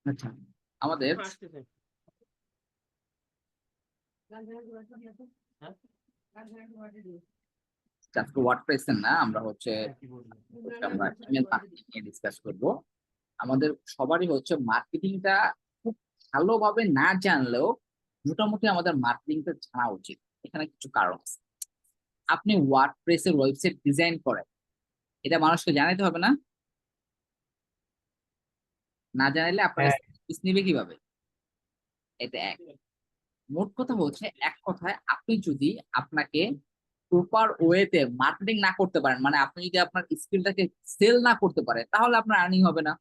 আচ্ছা, আমাদের আজকে ওয়ার্ডপ্রেস না, আমরা হচ্ছে আমরা ইমেল মার্কেটিং নিয়ে ডিসকাস করব। আমাদের সবারই হচ্ছে মার্কেটিংটা খুব ভালোভাবে না জানলেও মোটামুটি আমাদের মার্কেটিংটা জানা উচিত। এখানে কিছু কারণ আছে। আপনি ওয়ার্ডপ্রেসের ওয়েবসাইট ডিজাইন করেন, এটা মানুষকে জানাইতে হবে না? না জানাইলে আপনার হ্যাঁ, সার্ভিস নিবে কিভাবে? এটা এক। মোট কথা হচ্ছে, এক কথায় আপনি যদি আপনাকে প্রপার ওয়েতে মার্কেটিং না করতে পারেন, মানে আপনি যদি আপনার স্কিলটাকে সেল না করতে পারেন, তাহলে আপনার আর্নিং হবে না।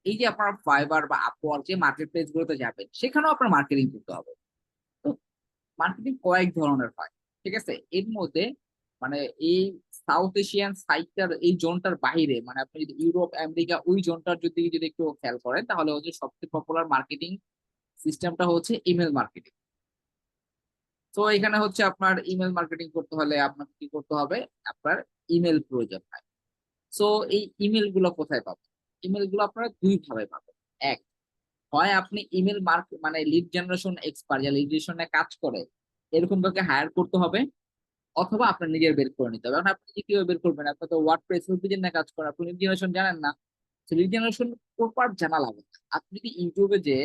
এই যে আপনার ফাইবার বা আপওয়ার্ক যে মার্কেট প্লেস গুলোতে যাবেন, সেখানেও আপনার মার্কেটিং করতে হবে। তো মার্কেটিং কয়েক ধরনের হয়, ঠিক আছে। এর মধ্যে মানে এই সাউথ এশিয়ান সাইটটার এই জোনটার বাইরে, মানে আপনি যদি ইউরোপ আমেরিকা ওই জোনটার যদি যদি একটু খেয়াল করেন, তাহলে হচ্ছে সবচেয়ে পপুলার মার্কেটিং সিস্টেমটা হচ্ছে ইমেল মার্কেটিং। তো এখানে হচ্ছে আপনার ইমেল মার্কেটিং করতে হলে আপনাকে কি করতে হবে? আপনার ইমেল প্রয়োজন হয়। সো এই ইমেল গুলো কোথায় পাবেন? ইমেল গুলো আপনারা দুই ভাবে পাবেন। এক, হয় আপনি ইমেল মানে লিড জেনারেশন এক্সপার্ট, যা লিড জেনারেশনে কাজ করে, এরকম কাউকে হায়ার করতে হবে, অথবা আপনার নিজের বের করে নিতে হবে। এখন আপনি যে কিভাবে বের করবেন? আপনি তো ওয়ার্ডপ্রেস ডিজাইন না কাজ করেন, আপনি লিড জেনারেশন জানেন না। লিড জেনারেশন প্রপার জানা লাগে না। আপনি যদি ইউটিউবে যে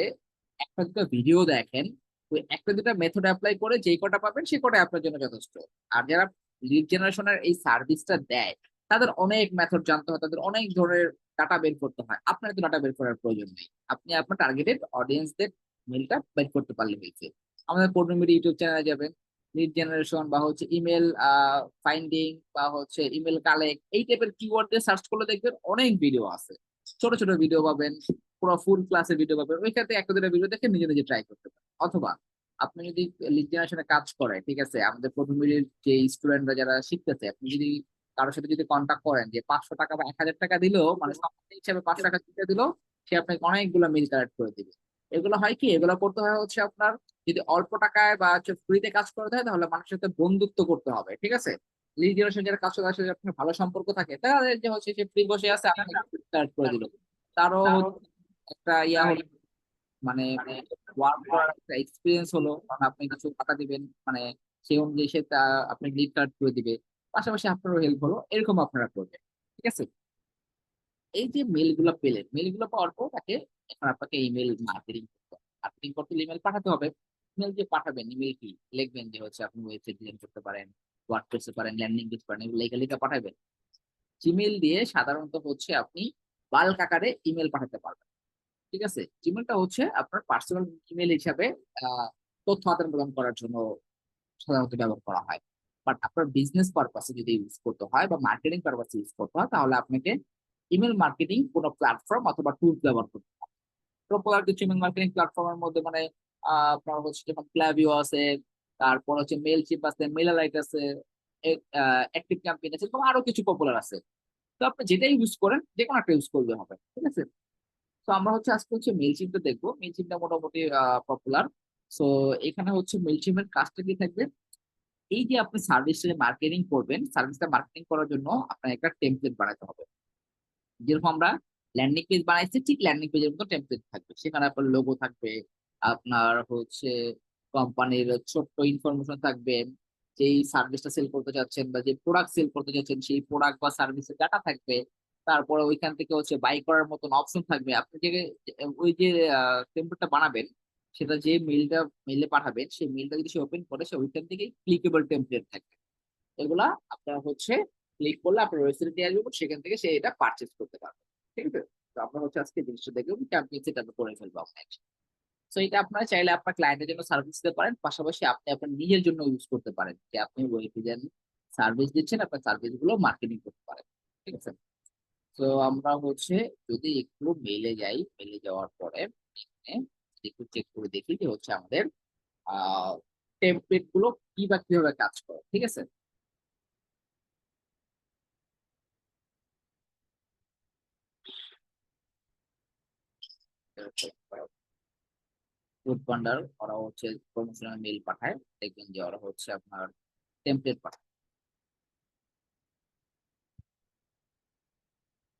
একটা দুটো ভিডিও দেখেন, ওই একটা দুটা মেথড অ্যাপ্লাই করে যেই কটা পাবেন সেই কটা আপনার জন্য যথেষ্ট। আর যারা লিড জেনারেশনের এই সার্ভিসটা দেয়, তাদের অনেক মেথড জানতে হয়, তাদের অনেক ধরনের ডাটা বের করতে হয়। আপনার তো ডাটা বের করার প্রয়োজন নেই। আপনি আপনার টার্গেটেড অডিয়েন্সদের মেলটা বের করতে পারলে হয়েছে। আমাদের পূর্ণমিরি ইউটিউব চ্যানেলে যাবেন, লিড জেনারেশন বা হচ্ছে ইমেল ফাইন্ডিং বা হচ্ছে ইমেল কালেক্ট, এই টাইপের কিওয়ার্ড দিয়ে সার্চ করলে দেখবেন অনেক ভিডিও আছে। ছোট ছোট ভিডিও পাবেন, পুরো ফুল ক্লাসের ভিডিও পাবেন। ওইখান থেকে একটা দুটো ভিডিও দেখে নিজে নিজে ট্রাই করতে পারেন। অথবা আপনি যদি লিড জেনারেশনে কাজ করে, ঠিক আছে, আমাদের প্রথম মিনিট যে স্টুডেন্টরা যারা শিখতেছে, আপনি যদি কারোর সাথে যদি কন্ট্যাক্ট করেন যে 500 টাকা বা 1000 টাকা দিলেও, মানে সম্মানী হিসাবে 500 টাকা দিতে দিলেও, সে আপনাকে অনেকগুলো মিল কালেক্ট করে দিবে। এগুলো হয় কি, এগুলো করতে হয় হচ্ছে আপনার যদি অল্প টাকায় বা হচ্ছে ফ্রিতে কাজ করতে হয়, তাহলে মানুষের সাথে বন্ধুত্ব করতে হবে, ঠিক আছে। লিড জেনারেশন যারা কাজ করে, তার সাথে আপনার ভালো সম্পর্ক থাকে, তাহলে যে হচ্ছে সে ফ্রি বসে আছে, আপনাকে কালেক্ট করে দিল। তারও একটা ইয়া হলো, মানে ওয়ার্ক করার একটা এক্সপিরিয়েন্স হলো, কারণ আপনি কিছু টাকা দিবেন, মানে সেই অনুযায়ী সে আপনি লিড কার্ড করে দিবে। পাশাপাশি আপনারও হেল্প হলো, এরকম আপনারা করবেন, ঠিক আছে। এই যে মেল গুলো পেলেন, মেল গুলো পাওয়ার পর তাকে এখন আপনাকে ইমেল মার্কেটিং করতে হবে। মার্কেটিং করতে ইমেল পাঠাতে হবে। ইমেল যে পাঠাবেন, ইমেল কি লিখবেন? যে হচ্ছে আপনি ওয়েবসাইট ডিজাইন করতে পারেন, ওয়ার্ডপ্রেসে পারেন, ল্যান্ডিং পেজ পারেন, এগুলো লেখা লেখা পাঠাবেন। জিমেল দিয়ে সাধারণত হচ্ছে আপনি বাল্ক আকারে ইমেল পাঠাতে পারবেন, ঠিক আছে। জিমেলটা হচ্ছে আপনার পার্সোনাল ইমেল হিসাবে তথ্য আদান প্রদান করার জন্য সাধারণত ব্যবহার করা হয়। বাট আপনার বিজনেস পারপাসে যদি ইউজ করতে হয় বা মার্কেটিং পারপাসে ইউজ করতে হয়, তাহলে আপনাকে ইমেল মার্কেটিং কোনো প্ল্যাটফর্ম অথবা টুল ব্যবহার করতে হয়। পপুলার কিছু ইমেল মার্কেটিং প্ল্যাটফর্মের মধ্যে মানে আপনার হচ্ছে যেমন ক্লাভিও আছে, তারপর হচ্ছে মেইলচিম্প আছে, মেইলারাইট আছে, অ্যাক্টিভ ক্যাম্পেইন আছে, এরকম আরো কিছু পপুলার আছে। তো আপনি যেটা ইউজ করেন, যে কোনো একটা ইউজ করলে হবে, ঠিক আছে। তো আমরা হচ্ছে আজকে হচ্ছে মেইলচিম্পটা দেখবো। মেইলচিম্পটা মোটামুটি পপুলার। সো এখানে হচ্ছে মেইলচিম্পের কাজটা কি থাকবে? এই যে আপনি সার্ভিসটা মার্কেটিং করবেন, সার্ভিসটা মার্কেটিং করার জন্য আপনার একটা টেমপ্লেট বানাতে হবে। যেরকম আমরা ল্যান্ডিং পেজ বানাইছি, ঠিক ল্যান্ডিং পেজের মতো টেমপ্লেট থাকবে। সেখানে আপনার লোগো থাকবে, আপনার হচ্ছে কোম্পানির ছোট্ট ইনফরমেশন থাকবে, যেই সার্ভিসটা সেল করতে যাচ্ছেন বা যে প্রোডাক্ট সেল করতে যাচ্ছেন সেই প্রোডাক্ট বা সার্ভিসের ডাটা থাকবে। তারপরে ওইখান থেকে হচ্ছে বাই করার মতন অপশন থাকবে। আপনি যে ওই যে টেমপ্লেটটা বানাবেন, সেটা যে মেইলে পাঠাবেন, সেই মেইলটা যদি সে ওপেন করে, সে ওইখান থেকেই ক্লিকেবল টেমপ্লেট থাকবে। এগুলা আপনার হচ্ছে ক্লিক করলে আপনার ওয়েবসাইটে দিয়ে আসবে, সেখান থেকে সে এটা পারচেজ করতে পারবে, ঠিক আছে। তো আমরা হচ্ছে আজকে জিনিসটা দেখবো, ক্যাম্পেইন সেট আপ করে ফেলবো আমরা। তো এটা আপনারা চাইলে আপনার ক্লায়েন্টের জন্য সার্ভিস দিতে পারেন, পাশাপাশি আপনি আপনার নিজের জন্য ইউজ করতে পারেন, যে আপনি ওয়েব ডিজাইন সার্ভিস দিচ্ছেন, আপনার সার্ভিস গুলো মার্কেটিং করতে পারেন, ঠিক আছে। তো আমরা হচ্ছে যদি একটু মেলে যাই, মেলে যাওয়ার পরে এখানে একটু চেক করে দেখি যে হচ্ছে আমাদের টেমপ্লেট গুলো কি বা কিভাবে কাজ করে, ঠিক আছে। ফুড পান্ডার ওরা হচ্ছে প্রমোশনাল মেল পাঠায়, দেখবেন যে ওরা হচ্ছে আপনার টেমপ্লেট পাঠায়।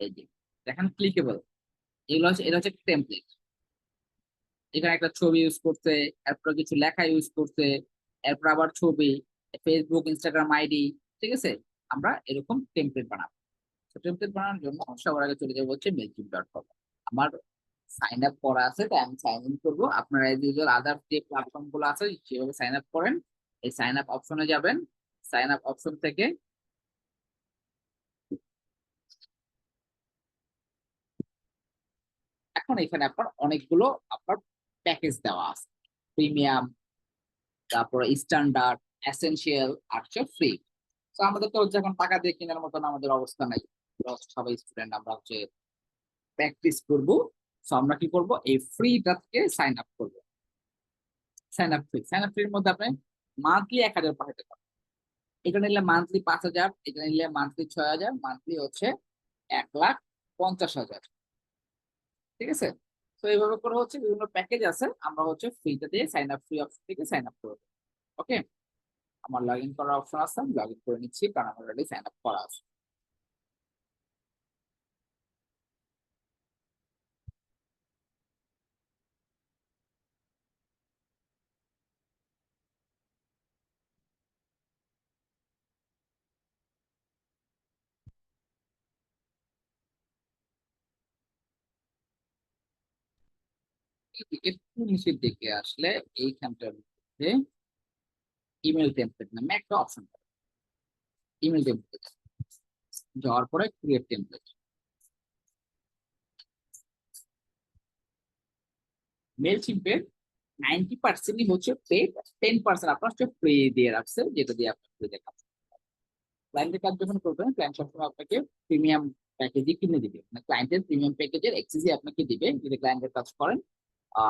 এই যে দেখেন ক্লিকেবল, এটা হচ্ছে টেমপ্লেট। এখানে একটা ছবি ইউজ করছে, এরপর কিছু লেখা ইউজ করছে, এরপর আবার ছবি, ফেসবুক, ইনস্টাগ্রাম আইডি। ঠিক আছে, আমরা এরকম টেমপ্লেট বানাবো। টেমপ্লেট বানানোর জন্য সবার আগে চলে যাবো হচ্ছে mailchimp.com। আমার সাইন আপ করা আছে, তাই আমি সাইন ইন করবো। আপনারা এজ ইউজুয়াল আদার যে প্ল্যাটফর্ম গুলো আছে সেভাবে সাইন আপ করেন। এই সাইন আপ অপশনে যাবেন। সাইন আপ অপশন থেকে এখন এখানে আপনার অনেকগুলো আপনার প্যাকেজ দেওয়া আছে। প্রিমিয়াম, তারপরে স্ট্যান্ডার্ড, এসেনশিয়াল আর হচ্ছে ফ্রি। তো আমাদের তো হচ্ছে এখন টাকা দিয়ে কেনার মতন আমাদের অবস্থা নাই। আমরা হচ্ছে সবাই স্টুডেন্ট, আমরা হচ্ছে প্র্যাকটিস করব। তো আমরা কি করব, এই ফ্রিটা থেকে সাইন আপ করবো। সাইন আপ ফ্রির মধ্যে আপনি মান্থলি 1,000 পাঠাতে পারেন। এটা নিলে মান্থলি 5,000, এটা নিলে মান্থলি 6,000, মান্থলি হচ্ছে 1,50,000। ঠিক আছে, তো এইভাবে করে হচ্ছে বিভিন্ন প্যাকেজ আছে, আমরা হচ্ছে ফ্রিটা দিয়ে সাইন আপ, ফ্রি অপশন থেকে সাইন আপ করবো। ওকে, আমার লগ ইন করার অপশন আছে, আমি লগ ইন করে নিচ্ছি কারণ আমার অলরেডি সাইন আপ করা আছে। একটু নিচের দিকে আসলে এইখানটার মধ্যে ইমেল টেমপ্লেট নামে একটা অপশন পাবেন। ইমেল টেমপ্লেট যাওয়ার পরে ক্রিয়েট টেমপ্লেট। মেল চিম্পের 90% হচ্ছে পেড, 10% আপনার হচ্ছে ফ্রি দিয়ে রাখছে, যেটা দিয়ে আপনার ফ্রিতে কাজ। ক্লায়েন্টের কাজ যখন করবেন, ক্লায়েন্ট সবসময় আপনাকে প্রিমিয়াম প্যাকেজই কিনে দিবে, মানে ক্লায়েন্টের প্রিমিয়াম প্যাকেজের এক্সেসই আপনাকে দিবে যদি ক্লায়েন্টের কাজ করেন।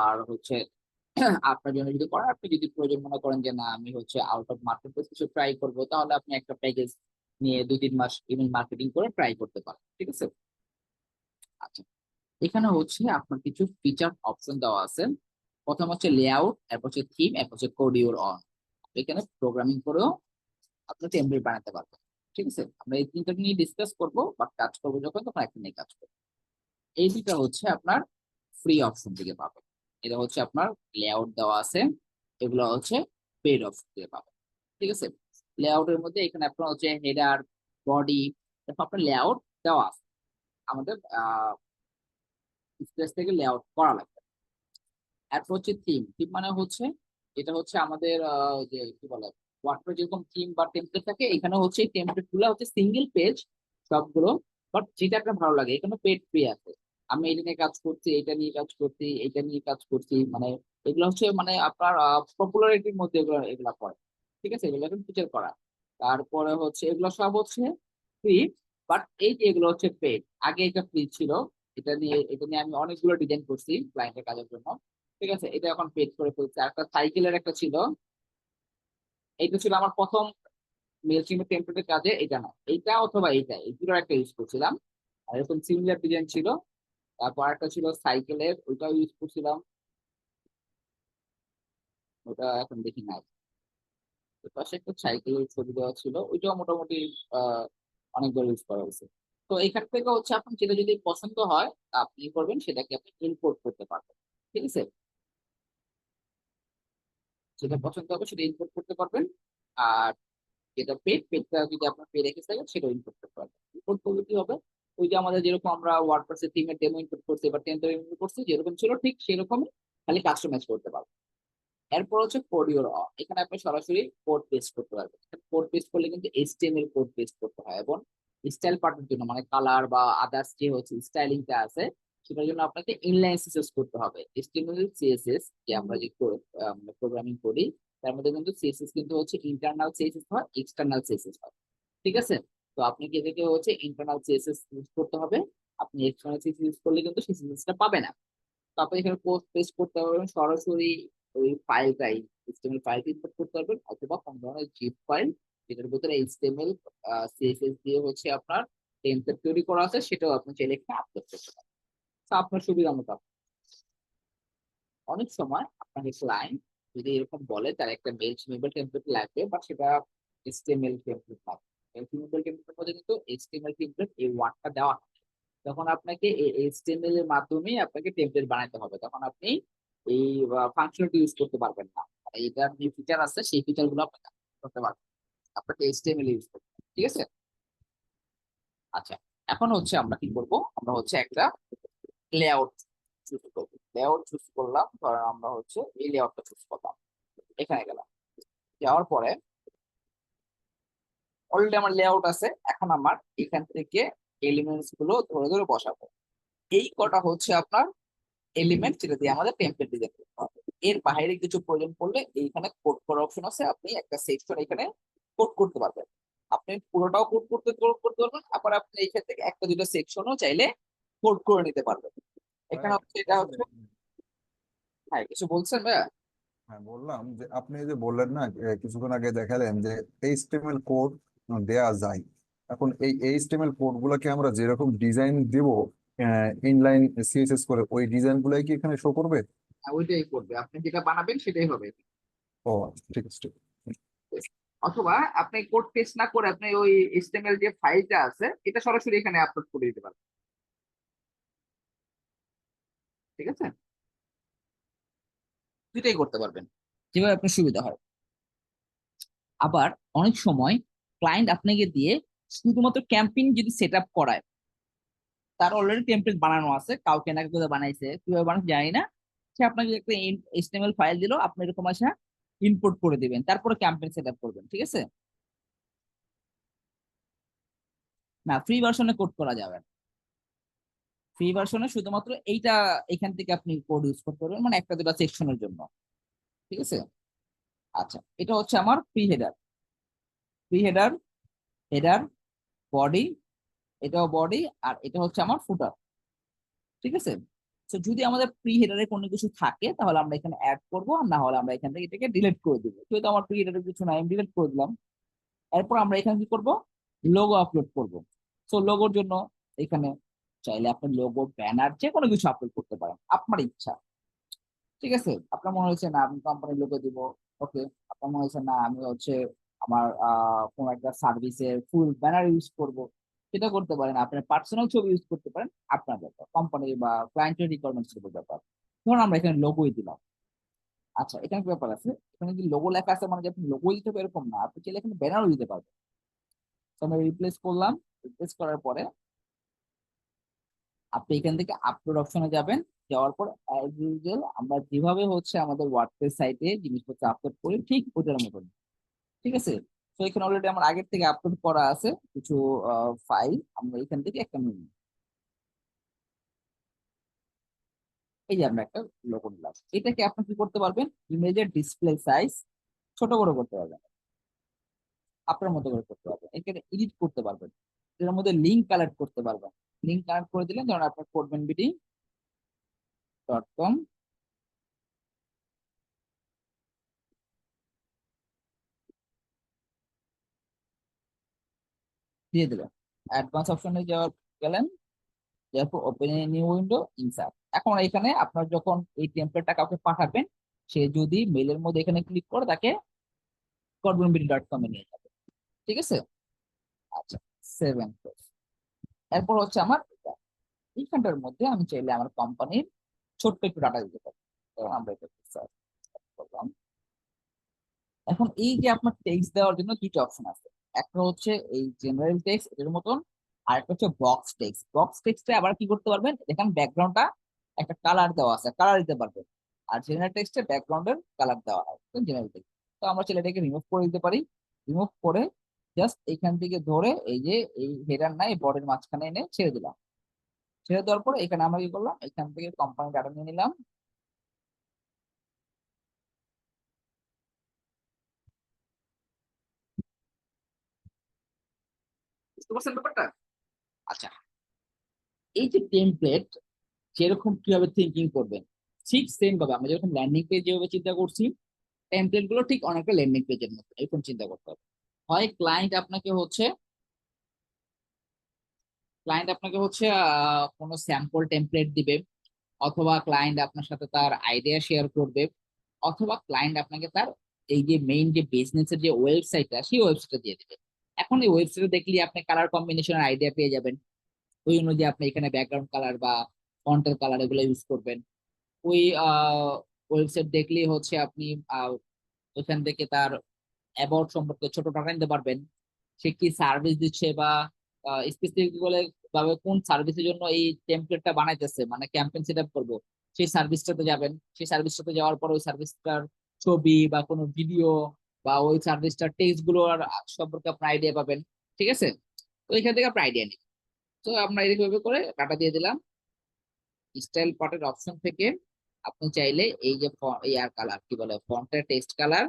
আর হচ্ছে আপনার জন্য যদি করেন, আপনি যদি প্রয়োজন মনে করেন যে না আমি হচ্ছে আউট অফ মার্কেট প্লেস কিছু ট্রাই করবো, তাহলে আপনি একটা প্যাকেজ নিয়ে 2-3 মাস ইমেল মার্কেটিং করে ট্রাই করতে পারেন। ঠিক আছে, আচ্ছা, এখানে হচ্ছে আপনার কিছু ফিচার অপশন দেওয়া আছে। প্রথম হচ্ছে লেআউট, এরপর হচ্ছে থিম, এরপর হচ্ছে কোডিওর অন। এখানে প্রোগ্রামিং করেও আপনি টেমপ্লেট বানাতে পারবেন। ঠিক আছে, আমরা এই তিনটা নিয়ে ডিসকাস করবো, বাট কাজ করবো যখন তখন একটা নিয়ে কাজ করবো। এই দুটা হচ্ছে আপনার ফ্রি অপশন থেকে পাবেন। এটা হচ্ছে আপনার লেআউট দেওয়া আছে, এগুলো হচ্ছে পেড অপশন থেকে পাবেন। ঠিক আছে, লেআউটের মধ্যে এখানে আপনার হচ্ছে হেডার, বডি, তারপর আপনার লেআউট দেওয়া আছে। আমাদের স্পেস থেকে লেআউট করা লাগবে। এরপর হচ্ছে থিম। থিম মানে হচ্ছে এটা হচ্ছে আমাদের যে কি বলে ওয়ার্ডপ্রেস যেরকম থিম বা টেমপ্লেট থাকে, এখানে হচ্ছে টেমপ্লেট গুলো হচ্ছে সিঙ্গেল পেজ সবগুলো, বাট যেটা আপনার ভালো লাগে। এখানে পেড ফ্রি আছে। আমি এটা নিয়ে কাজ করছি, এটা নিয়ে কাজ করছি, এটা নিয়ে কাজ করছি, মানে এগুলো হচ্ছে মানে আপনার পপুলারিটির মধ্যে এগুলো এগুলা পড়ে। ঠিক আছে, এগুলো এখন ফিচার করা। তারপরে হচ্ছে এগুলো সব হচ্ছে ফ্রি, বাট এই যে এগুলো হচ্ছে পেড। আগে এটা ফ্রি ছিল। এটা নিয়ে আমি অনেকগুলো ডিজাইন করছি ক্লায়েন্টের কাজের জন্য। ঠিক আছে, এটা এখন পেড করে ফেলছে। আর একটা সাইকেলের একটা ছিল, এইটা ছিল আমার প্রথম মেলচিমের টেমপ্লেটের কাজে। এটা না, এইটা অথবা এইটা, এই দুটোর একটা ইউজ করছিলাম। আর এরকম সিমিলার ডিজাইন ছিল। তারপর একটা ছিল সাইকেলের, ওইটাও ইউজ করছিলাম। ওটা এখন দেখি নাই। ওর পাশে একটা সাইকেলের ছবি দেওয়া ছিল, ওইটাও মোটামুটি আহ অনেকবার ইউজ করা হয়েছে। তো এখান থেকে হচ্ছে আপনার যেটা যদি পছন্দ হয় আপনি করবেন, সেটাকে আপনি ইম্পোর্ট করতে পারবেন। ঠিক আছে, যেটা পছন্দ হবে সেটা ইম্পোর্ট করতে পারবেন। আর যেটা পেডটা যদি আপনার পে রেখে থাকেন সেটা ইনপুট করতে পারবেন। ইনপুট করলে কি হবে, ওই যে আমাদের যেরকম আমরা ওয়ার্ডপ্রেসের থিমের ডেমো ইনপুট করছি বা টেমপ্লেট ইনপুট করছি, যেরকম ছিল ঠিক সেরকমই, খালি কাস্টমাইজ করতে পারবেন। এরপর হচ্ছে কোড ইউর অন। এখানে আপনি সরাসরি কোড পেস্ট করতে পারবেন। কোড পেস্ট করলে কিন্তু এইচটিএমএল কোড পেস্ট করতে হয়, এবং স্টাইল পার্টের জন্য মানে কালার বা আদার্স যে হচ্ছে স্টাইলিংটা আছে, সেটার জন্য আপনাকে ইনলাইন সিএসএস করতে হবে। এইচটিএমএল সিএসএস যে আমরা যে প্রোগ্রামিং করি, তার মধ্যে কিন্তু সিএসএস কিন্তু হচ্ছে ইন্টারনাল সিএসএস হয়, এক্সটার্নাল সিএসএস হয়। ঠিক আছে, তো আপনি কি এটাকে হচ্ছে ইন্টারনাল সিএসএস ইউজ করতে হবে। আপনি এক্সটার্নাল সিএসএস ইউজ করলে কিন্তু সেই সিএসএসটা পাবে না। তো আপনি এখানে কোড পেস্ট করতে পারবেন সরাসরি, ওই ফাইলটাই এইচটিএমএল ফাইলটি ইম্পোর্ট করতে পারবেন, অথবা কোন ধরনের জিপ ফাইল যেটার ভিতরে এইচটিএমএল সিএসএস দিয়ে হচ্ছে আপনার টেমপ্লেট তৈরি করা আছে, সেটাও আপনি চাইলে এখানে আপলোড করতে পারেন। তো আপনার সুবিধা মতো। অনেক সময় আপনাকে ক্লায়েন্ট যদি এরকম বলে তার একটা মেল সিমেবল টেমপ্লেট লাগবে, বা সেটা এইচটিএমএল টেমপ্লেট লাগবে। মেল সিমেবল টেমপ্লেটের মধ্যে কিন্তু এইচটিএমএল টেমপ্লেট এই ওয়ার্ডটা দেওয়া থাকে। তখন আপনাকে এই এইচটিএমএল এর মাধ্যমে আপনাকে টেমপ্লেট বানাতে হবে, তখন আপনি এই ফাংশনটি ইউজ করতে পারবেন না। মানে এটার যে ফিচার আছে সেই ফিচার গুলো আপনি করতে পারবেন, আপনাকে এইচটিএমএল ইউজ করতে হবে, ঠিক আছে। আচ্ছা, এখন হচ্ছে আমরা কি করব, আমরা হচ্ছে একটা লেআউট চুজ করবো। লেআউট চুজ করলাম, ধরেন আমরা হচ্ছে এই লেআউটটা চুজ করলাম, এখানে গেলাম, যাওয়ার পরে অলরেডি আমার লেআউট আছে। এখন আমার এখান থেকে এলিমেন্টস গুলো ধরে ধরে বসাবো। এই কটা হচ্ছে আপনার এলিমেন্ট, যেটা দিয়ে আমাদের টেমপ্লেট ডিজাইন করতে হবে। এর বাইরে কিছু প্রয়োজন পড়লে এইখানে কোড করার অপশন আছে, আপনি একটা সেকশন এখানে কোড করতে পারবেন। আপনি পুরোটাও কোড করতে পারবেন, আবার আপনি এখান থেকে একটা দুটো সেকশনও চাইলে কোড করে নিতে পারবেন। ভাই এখানে হচ্ছে এটা আসলে হচ্ছে, হ্যাঁ কিছু বলছেন ভাইয়া? হ্যাঁ, বললাম যে আপনি যে বললেন না কিছুক্ষণ আগে দেখালেন যে এইচটিএমএল কোড দেয়া যায়। এখন এই এইচটিএমএল কোড গুলাকে আমরা যেরকম ডিজাইন দিব ইনলাইন সিএসএস করে, ওই ডিজাইন গুলাই কি এখানে শো করবে? হ্যাঁ, ওইটাই করবে, আপনি যেটা বানাবেন সেটাই হবে। ও আচ্ছা, ঠিক আছে, ঠিক আছে। অথবা আপনি কোড পেস্ট না করে আপনি ওই এইচটিএমএল যে ফাইলটা আছে এটা সরাসরি এখানে আপলোড করে দিতে পারবেন, ঠিক আছে। দুটাই করতে পারবেন, যেভাবে আপনার সুবিধা হয়। আবার অনেক সময় ক্লায়েন্ট আপনাকে দিয়ে শুধুমাত্র ক্যাম্পেইন যদি সেট আপ করায়, তার অলরেডি টেমপ্লেট বানানো আছে, কাউকে না কাউকে বানাইছে, কিভাবে বানাচ্ছে জানি না, সে আপনাকে একটা এইচটিএমএল ফাইল দিল, আপনি এরকম আসা ইনপুট করে দিবেন, তারপরে ক্যাম্পেইন সেট আপ করবেন, ঠিক আছে। না, ফ্রি ভার্সনে কোড করা যাবে না। ফ্রি ভার্সনে শুধুমাত্র এইটা, এখান থেকে আপনি কোড ইউজ করতে পারবেন, মানে একটা দুটা সেকশনের জন্য, ঠিক আছে। আচ্ছা, এটা হচ্ছে আমার pre header, pre header, header, body, এটাও বডি, আর এটা হচ্ছে আমার ফুটার, ঠিক আছে। তো যদি আমাদের প্রি হেডারে কোনো কিছু থাকে তাহলে আমরা এখানে অ্যাড করবো, আর না হলে আমরা এখান থেকে এটাকে ডিলিট করে দিব। যেহেতু আমার প্রি হেডারে কিছু নাই, আমি ডিলিট করে দিলাম। এরপর আমরা এখানে কি করব, লোগো আপলোড করব। তো লোগোর জন্য এখানে চাইলে আপনি লোগো, ব্যানার, যে কোনো কিছু আপলোড করতে পারেন আপনার ইচ্ছা, ঠিক আছে। আপনার মনে হচ্ছে না আমি কোম্পানির লোগো দিব, ওকে। আপনার মনে হচ্ছে না আমি হচ্ছে আমার কোন একটা সার্ভিসের ফুল ব্যানার ইউজ করব, সেটা করতে পারেন। আপনার পার্সোনাল ছবি ইউজ করতে পারেন, আপনার ব্যাপার, কোম্পানি বা ক্লায়েন্টের রিকোয়ারমেন্টস এর ব্যাপার। ধরুন আমরা এখানে লোগোই দিলাম। আচ্ছা, এখানে কি ব্যাপার আছে, এখানে যদি লোগো লেখা আছে মানে যে আপনি লোগোই দিতে হবে এরকম না, আপনি চাইলে এখানে ব্যানারও দিতে পারবেন। তো আমরা রিপ্লেস করলাম, রিপ্লেস করার পরে আপনি এখান থেকে আপলোড অপশনে যাবেন। যাওয়ার পর অ্যাজ ইউজুয়াল আমরা যেভাবে হচ্ছে আমাদের ওয়ার্ডপ্রেস সাইটে জিনিসপত্র আপলোড করি ঠিক ওটার মতন, ঠিক আছে। তো এখানে অলরেডি আমার আগের থেকে আপলোড করা আছে কিছু ফাইল, আমরা এখান থেকে একটা নিয়ে নিই। এই যে আমরা একটা লোগো নিলাম, এটাকে আপনি কি করতে পারবেন, ইমেজের ডিসপ্লে সাইজ ছোট বড় করতে পারবেন, আপনার মতো করে করতে পারবেন, এখানে এডিট করতে পারবেন, এর মধ্যে লিঙ্ক কালেক্ট করতে পারবেন। লিঙ্ক কালেক্ট করে দিলেন, ধরুন আপনার codebenbd.com দিয়ে দিলেন। অ্যাডভান্স অপশনে যাওয়ার গেলেন, এরপর open a new window, insert. এখন এখানে আপনার যখন এই টেমপ্লেটটা কাউকে পাঠাবেন, সে যদি মেলের মধ্যে এখানে ক্লিক করে তাকে codebenbd.com এ নিয়ে যাবে, ঠিক আছে। আচ্ছা, সেভেন। এরপর হচ্ছে আমার এটা। এইখানটার মধ্যে আমি চাইলে আমার কোম্পানির ছোট্ট একটু ডাটা দিতে পারি। তো আমরা এটা search করলাম। এখন এই যে আপনার টেক্সট দেওয়ার জন্য দুটো অপশন আছে, একটা হচ্ছে এই জেনারেল টেক্সট এর মতন, আর একটা হচ্ছে বক্স টেক্সট। বক্স টেক্সটে আবার কি করতে পারবেন, এখানে ব্যাকগ্রাউন্ডটা একটা কালার দেওয়া আছে, কালার দিতে পারবেন। আর জেনারেল টেক্সটে ব্যাকগ্রাউন্ডের কালার দেওয়া হয় জেনারেল টেক্সট। তো আমরা চাইলে এটাকে রিমুভ করে দিতে পারি। রিমুভ করে জাস্ট এখান থেকে ধরে এই যে এই হেডার নাই বডির মাঝখানে এনে ছেড়ে দিলাম। ছেড়ে দেওয়ার পরে এখানে আমরা কি করলাম, এখান থেকে কোম্পানি ডাটা নিয়ে নিলাম। বুঝতে পারছেন ব্যাপারটা? আচ্ছা, এই যে টেমপ্লেট যেরকম কিভাবে থিঙ্কিং করবেন, ঠিক সেম ভাবে আমরা যেরকম ল্যান্ডিং পেজ যেভাবে চিন্তা করছি, টেমপ্লেট গুলো ঠিক অনেকটা ল্যান্ডিং পেজের মতো এরকম চিন্তা করতে হবে। হয় ক্লায়েন্ট আপনাকে হচ্ছে কোনো স্যাম্পল টেমপ্লেট দিবে, অথবা ক্লায়েন্ট আপনার সাথে তার আইডিয়া শেয়ার করবে, অথবা ক্লায়েন্ট আপনাকে তার এই যে মেইন যে বিজনেসের যে ওয়েবসাইটটা সেই ওয়েবসাইটটা দিয়ে দিবে। এখন এই ওয়েবসাইটে দেখলে আপনি কালার কম্বিনেশনের আইডিয়া পেয়ে যাবেন, ওই অনুযায়ী আপনি এখানে ব্যাকগ্রাউন্ড কালার বা ফন্টের কালার এগুলো ইউজ করবেন। ওই ওয়েবসাইট দেখলেই হচ্ছে আপনি ওইখান থেকে তার অ্যাবাউট সম্পর্কে ছোট টাকা নিতে পারবেন, সে কি সার্ভিস দিচ্ছে বা স্পেসিফিক বলে ভাবে কোন সার্ভিসের জন্য এই টেমপ্লেটটা বানাইতেছে, মানে ক্যাম্পেইন সেট আপ করবো, সেই সার্ভিসটাতে যাবেন। সেই সার্ভিসটাতে যাওয়ার পর ওই সার্ভিসটার ছবি বা কোনো ভিডিও বা ওই সার্ভিসটার টেক্সট গুলোর সম্পর্কে আপনি আইডিয়া পাবেন। ঠিক আছে, তো এখান থেকে আপনি আইডিয়া নিন। তো আমরা এইভাবে করে ডাটা দিয়ে দিলাম। স্টাইল পার্টের অপশন থেকে আপনি চাইলে এই যে ইয়ার কালার কি বলে ফন্টের টেক্সট কালার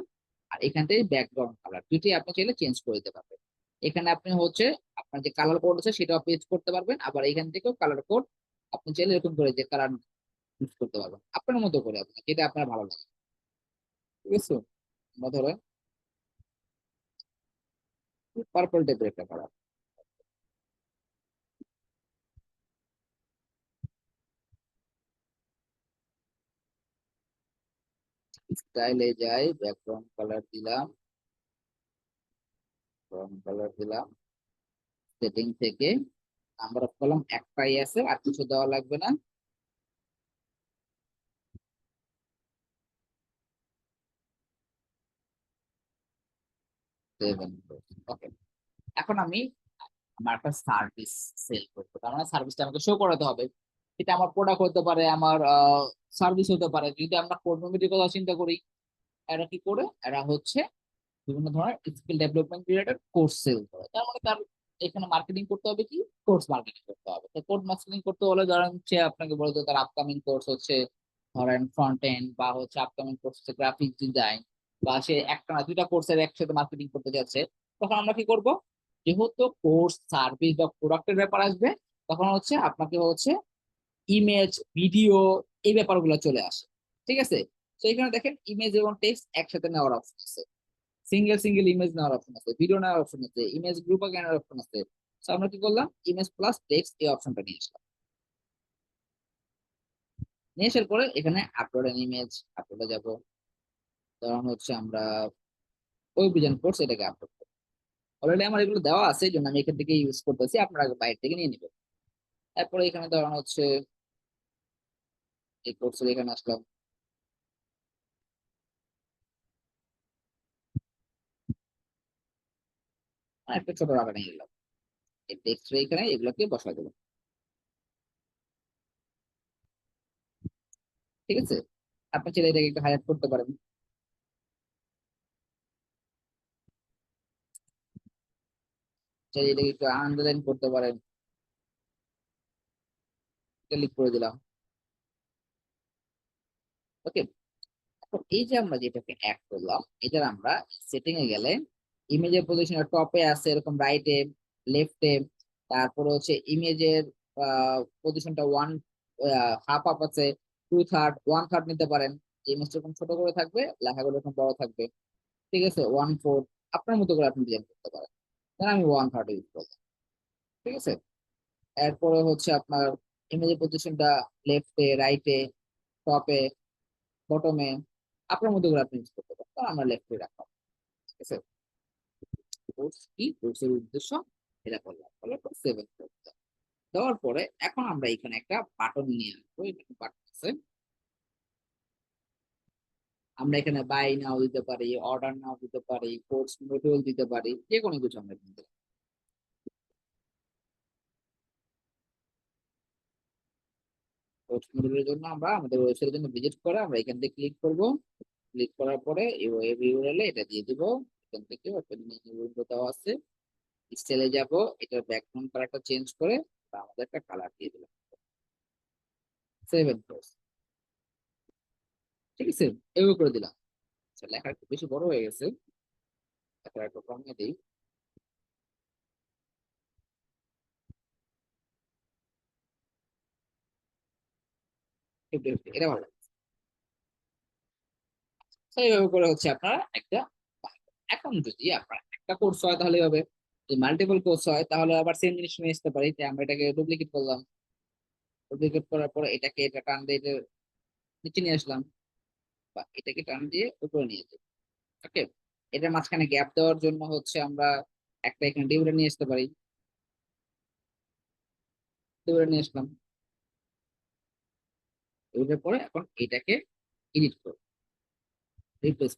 আর এখান থেকে ব্যাকগ্রাউন্ড কালার দুটি আপনি চাইলে চেঞ্জ করে দিতে পারবেন। এখানে আপনি হচ্ছে আপনার যে কালার কোড আছে সেটাও পেজ করতে পারবেন, আবার এখান থেকেও কালার কোড আপনি চাইলে এরকম করে যে কালার ইউজ করতে পারবেন আপনার মতো করে, আপনার যেটা আপনার ভালো লাগে। ঠিক আছে, আমরা ধরো পার্পল টাইপের একটা কালার, স্টাইলে যাই, ব্যাকগ্রাউন্ড কালার দিলাম, ব্রাউন কালার দিলাম। সেটিং থেকে নাম্বার অফ কলাম একটাই আছে, আর কিছু দেওয়া লাগবে না। 7। ওকে, এখন আমি আমার একটা সার্ভিস সেল করবো, তার মানে সার্ভিসটা আমাকে শো করাতে হবে। এটা আমার প্রোডাক্ট হতে পারে, আমার সার্ভিস হতে পারে। যদি আমরা কমিউনিটির কথা চিন্তা করি, এরা কি করে, এরা হচ্ছে বিভিন্ন ধরনের skill development related course sell করে। তার মানে তার এখানে মার্কেটিং করতে হবে কি, কোর্স মার্কেটিং করতে হবে। তো কোর্স মার্কেটিং করতে হলে ধরেন হচ্ছে আপনাকে বলে দেয় তার আপকামিং কোর্স হচ্ছে ধরেন ফ্রন্ট এন্ড, বা হচ্ছে আপকামিং কোর্স হচ্ছে গ্রাফিক ডিজাইন, বা সে একটা না দুইটা কোর্সের একসাথে মার্কেটিং করতে যাচ্ছে। তখন আমরা কি করব, যেহেতু কোর্স সার্ভিস বা প্রোডাক্টের ব্যাপার আসবে, তখন হচ্ছে আপনাকে হচ্ছে ইমেজ ভিডিও এই ব্যাপারগুলো চলে আসে। ঠিক আছে, তো এখানে দেখেন ইমেজ এবং টেক্সট একসাথে নেওয়ার অপশন আছে, সিঙ্গেল সিঙ্গেল ইমেজ নেওয়ার অপশন আছে, ভিডিও নেওয়ার অপশন আছে, ইমেজ গ্রুপ নেওয়ার অপশন আছে। তো আমরা কি করলাম, ইমেজ প্লাস টেক্সট এই অপশনটা নিয়ে আসলাম। নিয়ে আসার পরে এখানে আপলোড এন ইমেজ, আপলোডে যাব। তখন হচ্ছে আমরা অভিযান কোর্স এটাকে আপলোড করবো। অলরেডি আমার এগুলো দেওয়া আছে, এই জন্য আমি এখান থেকে ইউজ করতেছি, আপনারা আগে বাইরে থেকে নিয়ে নেবেন। তারপরে এখানে ধরুন হচ্ছে এই কোর্সের এখানে আসলাম, আর একটা ছোট রাখা নিয়ে গেলাম, এই টেক্সট এখানে এগুলোকে বসাই দেবো। ঠিক আছে, আপনি চাইলে এটাকে একটু হাইলাইট করতে পারেন, চাইলে এটাকে একটু আন্ডারলাইন করতে পারেন। ক্লিক করে দিলাম। ওকে, এখন এই যে আমরা যেটাকে অ্যাড করলাম, এটার আমরা সেটিং এ গেলে ইমেজের পজিশন টপে আছে এরকম, রাইটে লেফটে, তারপরে হচ্ছে ইমেজের পজিশনটা ওয়ান হাফ আপ আছে, টু থার্ড, ওয়ান থার্ড নিতে পারেন। ইমেজটা এরকম ছোট করে থাকবে, লেখাগুলো এরকম বড় থাকবে। ঠিক আছে, ওয়ান ফোর্থ আপনার মতো করে আপনি ডিজাইন করতে পারেন। তাহলে আমি ওয়ান থার্ড ইউজ করলাম। ঠিক আছে, এরপরে হচ্ছে আপনার ইমেজের পজিশনটা লেফটে রাইটে টপে বটমে আপনার মতো করে আপনি ইউজ করতে পারেন, তো আমরা লেফটে রাখলাম। ঠিক আছে, কোর্স কি, কোর্সের উদ্দেশ্য এটা করলাম, বলার পর সেভেন করতে দেওয়ার পরে এখন আমরা এখানে একটা বাটন নিয়ে আসবো। এখানে বাটন আছে, আমরা এখানে বাই নাও দিতে পারি, অর্ডার নাও দিতে পারি, কোর্স মডিউল দিতে পারি, যে কোনো কিছু আমরা দিতে পারি। কোর্স মডিউলের জন্য আমরা আমাদের ওয়েবসাইটের জন্য ভিজিট করে আমরা এখান থেকে ক্লিক করব। ক্লিক করার পরে এই ওয়েব ইউআরএল এটা দিয়ে দিব। এখান থেকে ওপেন নিউ উইন্ডো দেওয়া আছে, স্টাইলে যাব, এটার ব্যাকগ্রাউন্ড কালারটা চেঞ্জ করে আমরা আমাদের একটা কালার দিয়ে দিলাম, সেভেন কোর্স। ঠিক আছে, এভাবে করে দিলাম। আচ্ছা, লেখা একটু বেশি বড় হয়ে গেছে, লেখা একটু কমিয়ে দিই। এটা ভালো লাগছে। তো এইভাবে করে হচ্ছে আপনারা একটা বানাবেন। এখন যদি আপনার একটা কোর্স হয় তাহলে হবে, যদি মাল্টিপল কোর্স হয় তাহলে আবার সেম জিনিস নিয়ে আসতে পারি, যে আমরা এটাকে ডুপ্লিকেট করলাম। ডুপ্লিকেট করার পরে এটাকে এটা টান দিয়ে এটা নিচে নিয়ে আসলাম, বা এটাকে টান দিয়ে উপরে নিয়ে যাই। ওকে, এটার মাঝখানে গ্যাপ দেওয়ার জন্য হচ্ছে আমরা একটা এখানে ডিভিডেন্ড নিয়ে আসতে পারি। এবারে নিয়ে আসলাম। এটার পরে এখন এটাকে এডিট করব, রিপ্লেস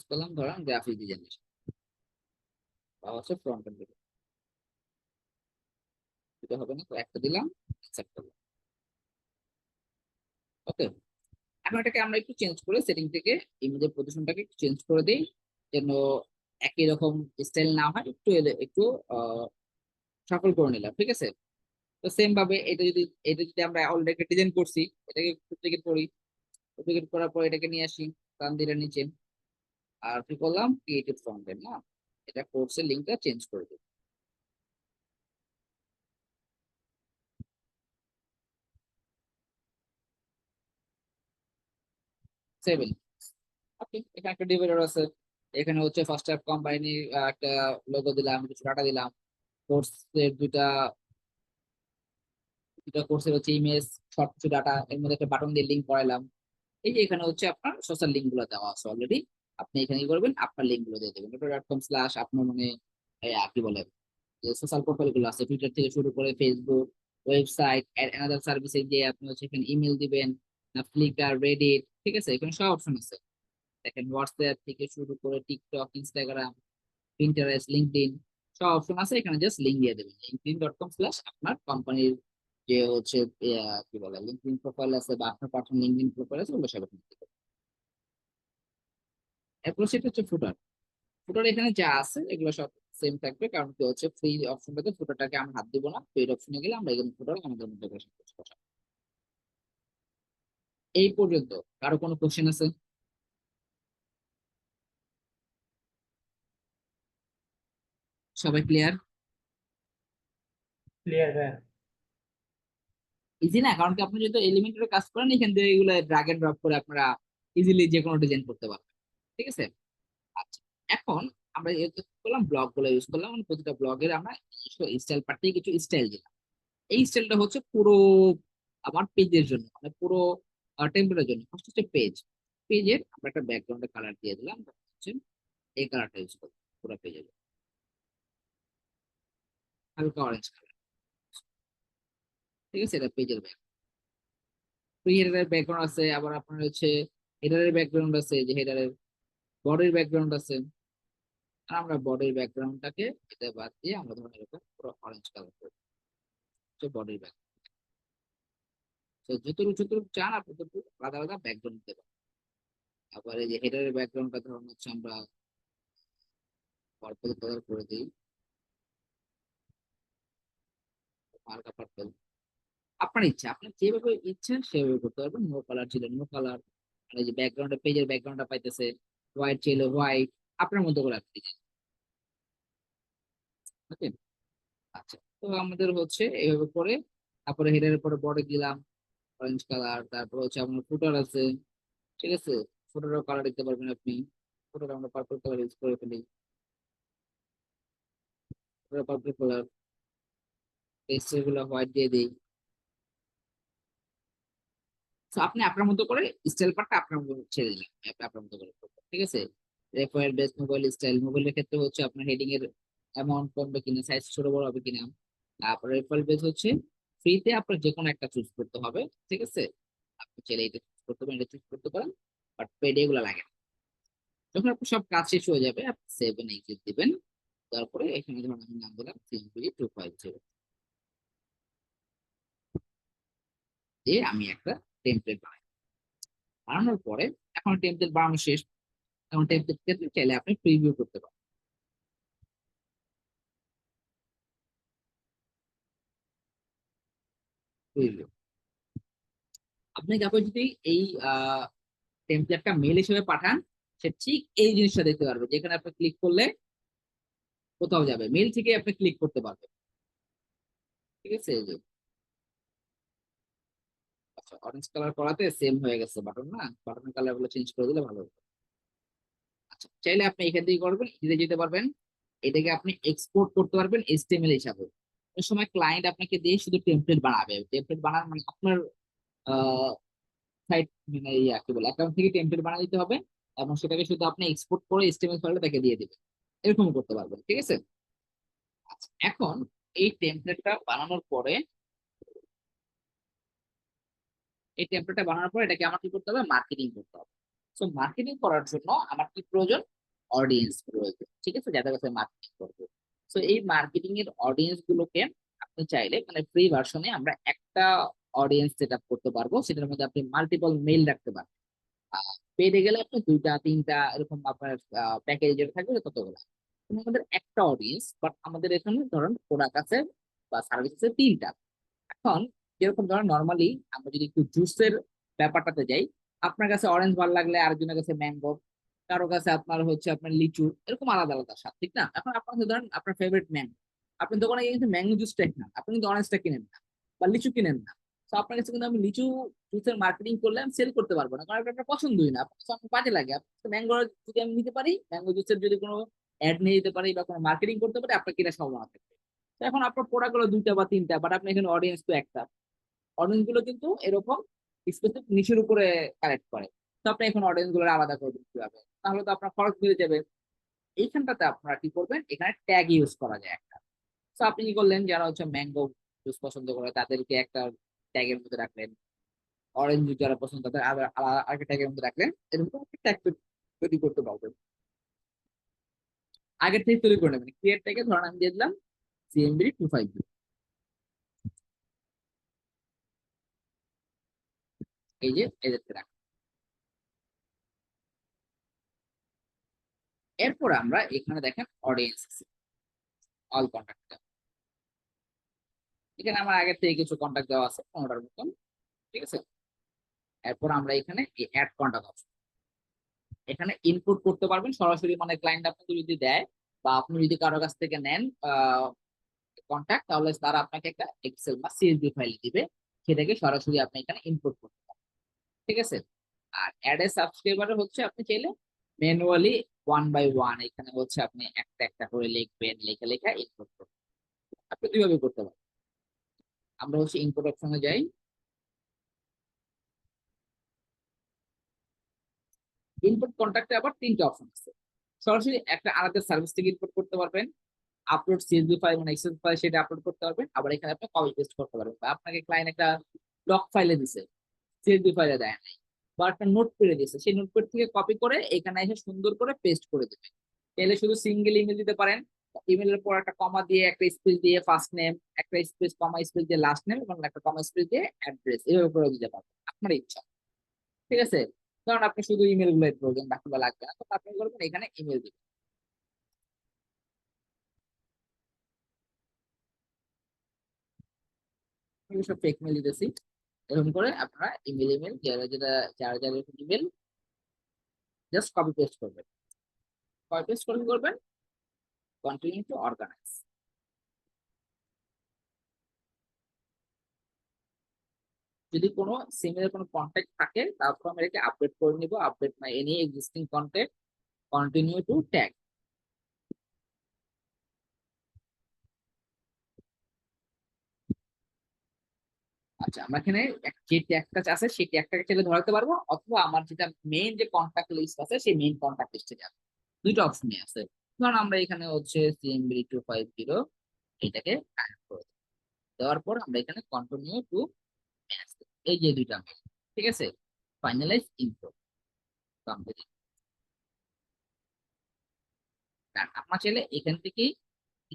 করলাম ধরেন গ্রাফিক ডিজাইন, বা হচ্ছে ফ্রন্ট এন্ড। এটা হবে না তো, একটা দিলাম, accept করলাম। ওকে, এখন এটাকে আমরা একটু চেঞ্জ করে সেটিং থেকে ইমেজের পজিশনটাকে একটু চেঞ্জ করে দিই, যেন একই রকম স্টাইল না হয়, একটু একটু শাফল করে নিলাম, ঠিক আছে। তো সেম ভাবে এটা যদি আমরা অলরেডি ডিজাইন করছি, এটাকে ডুপ্লিকেট করি। ডুপ্লিকেট করার পর এটাকে নিয়ে আসি ডান দিকে নিচে, আর কি করলাম, ক্রিয়েটিভ ফ্রন্ট এন্ড না, এটা কোর্সের লিঙ্কটা চেঞ্জ করে দিই, 7। ওকে, এখানে একটা ডিভাইডার আছে, এখানে হচ্ছে ফার্স্ট অ্যাপ কোম্পানির একটা লোগো দিলাম, কিছু ডাটা দিলাম, কোর্সের দুইটা দুটা কোর্সের হচ্ছে ইমেজ, সব কিছু ডাটা, এর মধ্যে একটা বাটন দিয়ে লিঙ্ক করাইলাম। এই যে এখানে হচ্ছে আপনার সোশ্যাল লিঙ্ক গুলো দেওয়া আছে অলরেডি, আপনি এখানে কি করবেন, আপনার লিঙ্ক গুলো দিয়ে দেবেন, ডট কম স্ল্যাশ আপনার মানে কি বলে, যে সোশ্যাল প্রোফাইল গুলো আছে, টুইটার থেকে শুরু করে ফেসবুক, ওয়েবসাইট, অ্যানাদার সার্ভিসে গিয়ে আপনি হচ্ছে এখানে ইমেল দিবেন, ফ্লিকার, রেডিট, ঠিক আছে, এখানে সব অপশন আছে। দেখেন হোয়াটসঅ্যাপ থেকে শুরু করে টিকটক, ইনস্টাগ্রাম, পিন্টারেস্ট, লিঙ্কডইন, সব অপশন আছে, এখানে জাস্ট লিঙ্ক দিয়ে দেবেন, linkedin.com/ আপনার কোম্পানির যে হচ্ছে কি বলে লিঙ্কডইন প্রোফাইল আছে, বা আপনার পার্সোনাল লিঙ্কডইন প্রোফাইল আছে, ওগুলো সব এখানে দিবেন। এরপর সেটা হচ্ছে ফুটার। ফুটার এখানে যা আছে এগুলো সব সেম থাকবে, কারণ কি হচ্ছে ফ্রি অপশনটাতে ফুটারটাকে আমরা হাত দিব না, পেইড অপশনে গেলে আমরা এখানে ফুটার আমাদের মধ্যে করে সবকিছু বসাবো। এই পর্যন্ত কারো কোনো কোশ্চেন আছে? সবাই ক্লিয়ার? ক্লিয়ার হ্যাঁ। ইজি না, কারণ কি আপনি যদি এলিমেন্টের কাজ করেন, এখান থেকে এগুলো ড্রাগ এন্ড ড্রপ করে আপনারা ইজিলি যে কোনো ডিজাইন করতে পারবেন, ঠিক আছে। আচ্ছা, এখন আমরা করলাম ব্লগ গুলো ইউজ করলাম, মানে প্রতিটা ব্লগের আমরা স্টাইল পার্টি কিছু স্টাইল দিলাম। এই স্টাইলটা হচ্ছে পুরো আমার পেজের জন্য, মানে পুরো টেমপ্লেটের জন্য। ফার্স্ট হচ্ছে পেজের আমরা একটা ব্যাকগ্রাউন্ডে কালার দিয়ে দিলাম, হচ্ছে এই কালারটা ইউজ করবো পুরো পেজের, হালকা অরেঞ্জ কালার, ঠিক আছে। এটা পেজের ব্যাক, হেডারের ব্যাকগ্রাউন্ড আছে, আবার আপনার হচ্ছে হেডারের ব্যাকগ্রাউন্ড আছে, যে হেডারের বডির ব্যাকগ্রাউন্ড আছে। আর আমরা বডির ব্যাকগ্রাউন্ডটাকে এটা বাদ দিয়ে আমরা ধরুন এরকম পুরো অরেঞ্জ কালার করবো, হচ্ছে বডির ব্যাকগ্রাউন্ড। তো যতটুকু যতটুকু চান আপনি ততটুকু আলাদা আলাদা ব্যাকগ্রাউন্ড দিতে পারেন। আবার এই যে হেডারের ব্যাকগ্রাউন্ডটা ধরুন হচ্ছে আমরা পার্পল কালার করে দিই, হালকা পার্পল, আপনার ইচ্ছা, আপনি যেভাবে ইচ্ছা সেভাবে করতে পারবেন। নো কালার ছিল নো কালার, আর এই যে ব্যাকগ্রাউন্ডে পেজের ব্যাকগ্রাউন্ডটা পাইতেছে, হোয়াইট ছিল হোয়াইট, আপনার মতো করে আপনি দিচ্ছেন। ওকে, আচ্ছা, তো আমাদের হচ্ছে এইভাবে করে, তারপরে হেডারের পরে বডি দিলাম অরেঞ্জ কালার, তারপর হচ্ছে আপনার ফুটার আছে, ঠিক আছে, ফুটারও কালার দিতে পারবেন আপনি। ফুটার আমরা পার্পল কালার ইউজ করে ফেলি, পার্পল কালার, টেক্সচার গুলো হোয়াইট দিয়ে দিই। তো আপনি আপনার মতো করে স্টাইল পার্টটা আপনার মতো ছেড়ে দিলেন, আপনি আপনার মতো করে করবেন, ঠিক আছে। রেফারেল বেস মোবাইল স্টাইল, মোবাইলের ক্ষেত্রে হচ্ছে আপনার হেডিং এর অ্যামাউন্ট কমবে কিনা, সাইজ ছোট বড় হবে কিনা। তারপর রেফারেল বেস হচ্ছে ফ্রিতে আপনার যে কোনো একটা চুজ করতে হবে, ঠিক আছে। আপনি চাইলে এটা চুজ করতে পারেন, এটা চুজ করতে পারেন, বাট পেড এগুলো লাগে না। যখন আপনার সব কাজ শেষ হয়ে যাবে, আপনি সেভ এন্ড এক্সিট দিবেন। তারপরে এখানে ধরুন আমি নাম দিলাম 3B250, দিয়ে আমি একটা টেমপ্লেট বানানোর পরে, এখন টেমপ্লেট বানানো শেষ, এখন টেমপ্লেট ক্ষেত্রে চাইলে আপনি প্রিভিউ করতে পারেন। প্রিভিউ, আপনি তারপর যদি এই টেমপ্লেটটা মেল হিসেবে পাঠান, সে ঠিক এই জিনিসটা দেখতে পারবে, যেখানে আপনি ক্লিক করলে কোথাও যাবে, মেল থেকে আপনি ক্লিক করতে পারবেন, ঠিক আছে। এই যে আচ্ছা, অরেঞ্জ কালার করাতে সেম হয়ে গেছে বাটন, না বাটনের কালার গুলো চেঞ্জ করে দিলে ভালো হতো। আচ্ছা, চাইলে আপনি এখান থেকে করবেন, ইজিতে যেতে পারবেন, এটাকে আপনি এক্সপোর্ট করতে পারবেন এইচটিএমএল হিসাবে। ওই সময় ক্লায়েন্ট আপনাকে দিয়ে শুধু টেমপ্লেট বানাবে, টেমপ্লেট বানান মানে আপনার সাইট, মানে কি বলে অ্যাকাউন্ট থেকে টেমপ্লেট বানিয়ে দিতে হবে, এবং সেটাকে শুধু আপনি এক্সপোর্ট করে এইচটিএমএল ফাইলে তাকে দিয়ে দিবেন, এরকম করতে পারবেন, ঠিক আছে। আচ্ছা, এখন এই টেমপ্লেটটা বানানোর পরে এটাকে আমার কি করতে হবে, মার্কেটিং করতে হবে। সো মার্কেটিং করার জন্য আমার কি প্রয়োজন, অডিয়েন্স প্রয়োজন, ঠিক আছে, যাদের কাছে মার্কেটিং করবো। সো এই মার্কেটিং এর অডিয়েন্স গুলোকে আপনি চাইলে মানে ফ্রি ভার্সনে আমরা একটা অডিয়েন্স সেট আপ করতে পারবো, সেটার মধ্যে আপনি মাল্টিপল মেইল রাখতে পারবেন। পেডে গেলে আপনি দুইটা তিনটা এরকম আপনার প্যাকেজ যেটা থাকবে ততগুলো। কিন্তু আমাদের একটা অডিয়েন্স, বাট আমাদের এখানে ধরুন প্রোডাক্ট আছে বা সার্ভিস আছে তিনটা। এখন যেরকম ধরেন নর্মালি আমরা যদি একটু জুসের ব্যাপারটাতে যাই, আপনার কাছে অরেঞ্জ ভালো লাগলে আরেকজনের কাছে ম্যাঙ্গো, কারো কাছে আপনার হচ্ছে আপনার লিচু, এরকম আলাদা আলাদা স্বাদ, ঠিক না? এখন আপনার কাছে ধরেন আপনার ফেভারিট ম্যাঙ্গো, আপনি দোকানে গিয়ে কিন্তু ম্যাঙ্গো জুসটা না, আপনি কিন্তু অরেঞ্জটা কিনেন না বা লিচু কিনেন না। তো আপনার কাছে কিন্তু আমি লিচু জুসের মার্কেটিং করলে আমি সেল করতে পারবো না, কারণ এটা আপনার পছন্দই না, আপনার কাছে আমার বাজে লাগে। আপনার ম্যাঙ্গো যদি আমি নিতে পারি, ম্যাঙ্গো জুসের যদি কোনো অ্যাড নিয়ে দিতে পারি বা কোনো মার্কেটিং করতে পারি, আপনার কিনা সম্ভাবনা থাকবে। তো এখন আপনার প্রোডাক্ট গুলো দুইটা বা তিনটা, বাট আপনি এখানে অডিয়েন্স তো একটা। অডিয়েন্স গুলো কিন্তু এরকম স্পেসিফিক নিচের উপরে কালেক্ট করে। তো আপনি এখন অডিয়েন্স গুলো আলাদা করবেন কিভাবে, তাহলে তো আপনার খরচ বেড়ে যাবে। এইখানটাতে আপনারা কি করবেন, এখানে ট্যাগ ইউজ করা যায় একটা। তো আপনি কি করলেন, যারা হচ্ছে ম্যাঙ্গো জুস পছন্দ করে তাদেরকে একটা ট্যাগের মধ্যে রাখলেন, অরেঞ্জ জুস যারা পছন্দ তাদের আলাদা আলাদা আরেকটা ট্যাগের মধ্যে রাখলেন। এরকম একটা ট্যাগ তৈরি করতে পারবেন, আগের থেকে তৈরি করে নেবেন। ক্রিয়েট ট্যাগে ধরেন আমি দিয়ে দিলাম সিএমবি 250, এই যে এদেরকে রাখ। এরপর আমরা এখানে দেখেন অডিয়েন্স অল কন্ট্যাক্ট, এখানে আমার আগের থেকে কিছু কন্ট্যাক্ট দেওয়া আছে 15টার মতন, ঠিক আছে। এরপর আমরা এখানে অ্যাড কন্ট্যাক্ট অপশন, এখানে ইনপুট করতে পারবেন সরাসরি, মানে ক্লায়েন্ট আপনাকে যদি দেয় বা আপনি যদি কারো কাছ থেকে নেন কন্ট্যাক্ট, তাহলে তারা আপনাকে একটা এক্সেল বা সিএসভি ফাইল দিবে, সেটাকে সরাসরি আপনি এখানে ইনপুট করতে পারেন, ঠিক আছে। আর অ্যাড এ সাবস্ক্রাইবারে হচ্ছে আপনি চাইলে ম্যানুয়ালি ওয়ান বাই ওয়ান এখানে হচ্ছে আপনি একটা একটা করে লিখবেন, লেখা লেখা ইনপুট করবেন। আপনি দুইভাবে করতে পারেন। আমরা হচ্ছে ইনপুট অপশনে যাই। ইনপুট কন্ট্যাক্টে আবার তিনটা অপশন আছে। সরাসরি একটা আলাদা সার্ভিস থেকে ইনপুট করতে পারবেন, আপলোড সিএসভি ফাইল মানে এক্সেল ফাইল সেটা আপলোড করতে পারবেন, আবার এখানে আপনি কপি পেস্ট করতে পারবেন। বা আপনাকে ক্লায়েন্ট একটা ডক ফাইলে দিছে, সিএসভি ফাইলে দেয় নাই, বা একটা নোট পেড়ে দিছে, সেই নোটপ্যাড থেকে কপি করে এখানে এসে সুন্দর করে পেস্ট করে দিবেন। তাহলে শুধু সিঙ্গেল ইমেল দিতে পারেন, ইমেলের পর একটা কমা দিয়ে একটা স্পেস দিয়ে ফার্স্ট নেম, একটা স্পেস কমা স্পেস দিয়ে লাস্ট নেম, এবং একটা কমা স্পেস দিয়ে অ্যাড্রেস, এভাবে করে দিতে পারবেন আপনার ইচ্ছা, ঠিক আছে। কারণ আপনি শুধু ইমেল গুলো প্রয়োজন, বাকিগুলো লাগবে না, তো আপনি করবেন এখানে ইমেল দিবেন। আমি সব ফেক মেল দিতেছি, এরকম করে আপনারা ইমেল ইমেল যারা যেটা যারা যারা ইমেল জাস্ট কপি পেস্ট করবেন। কপি পেস্ট করে কি করবেন, কন্টিনিউ টু অর্গানাইজ। যদি কোনো সিমের কোনো কন্ট্যাক্ট থাকে, তারপর আমি এটাকে আপডেট করে নিব, update my any existing contact, continue to tag. আচ্ছা, আমরা এখানে যে ট্যাগটা আছে সেই ট্যাগটাকে চাইলে ধরাতে পারবো, অথবা আমার যেটা মেইন যে কন্ট্যাক্ট লিস্ট আছে সেই মেইন কন্ট্যাক্ট লিস্টে যাবে। দুইটা অপশনই আছে। ধরুন আমরা এখানে হচ্ছে সিএমবি 250 এটাকে কানেক্ট করে দেব। দেওয়ার পর আমরা এখানে কন্টিনিউ টু ম্যাচ, এই যে দুইটা মেল, ঠিক আছে। Finalise info complete. আপনার চাইলে এখান থেকেই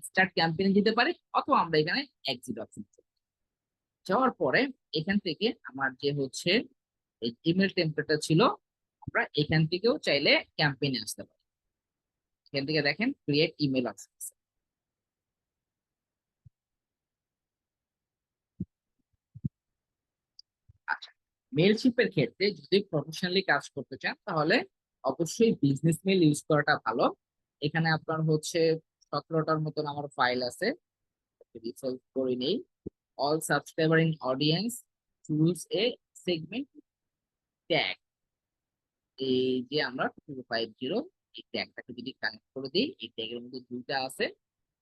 স্টার্ট ক্যাম্পেইন দিতে পারি, অথবা আমরা এখানে এক্সিট অপশন যাওয়ার পরে এখান থেকে আমার যে হচ্ছে এই ইমেল টেমপ্লেটটা ছিল, আমরা এখান থেকেও চাইলে ক্যাম্পেইনে আসতে পারি। এখান থেকে দেখেন ক্রিয়েট ইমেল অপশন আছে। আচ্ছা, মেলশিপের ক্ষেত্রে যদি প্রফেশনালি কাজ করতে চান, তাহলে অবশ্যই বিজনেস মেল ইউজ করাটা ভালো। এখানে আপনার হচ্ছে 17টার মতন আমার ফাইল আছে, রিসলভ করে নেই। All subscriber in audience choose a segment tag, এই যে আমরা 250 এই ট্যাগটাকে যদি কানেক্ট করে দিই, এই ট্যাগের মধ্যে দুইটা আছে,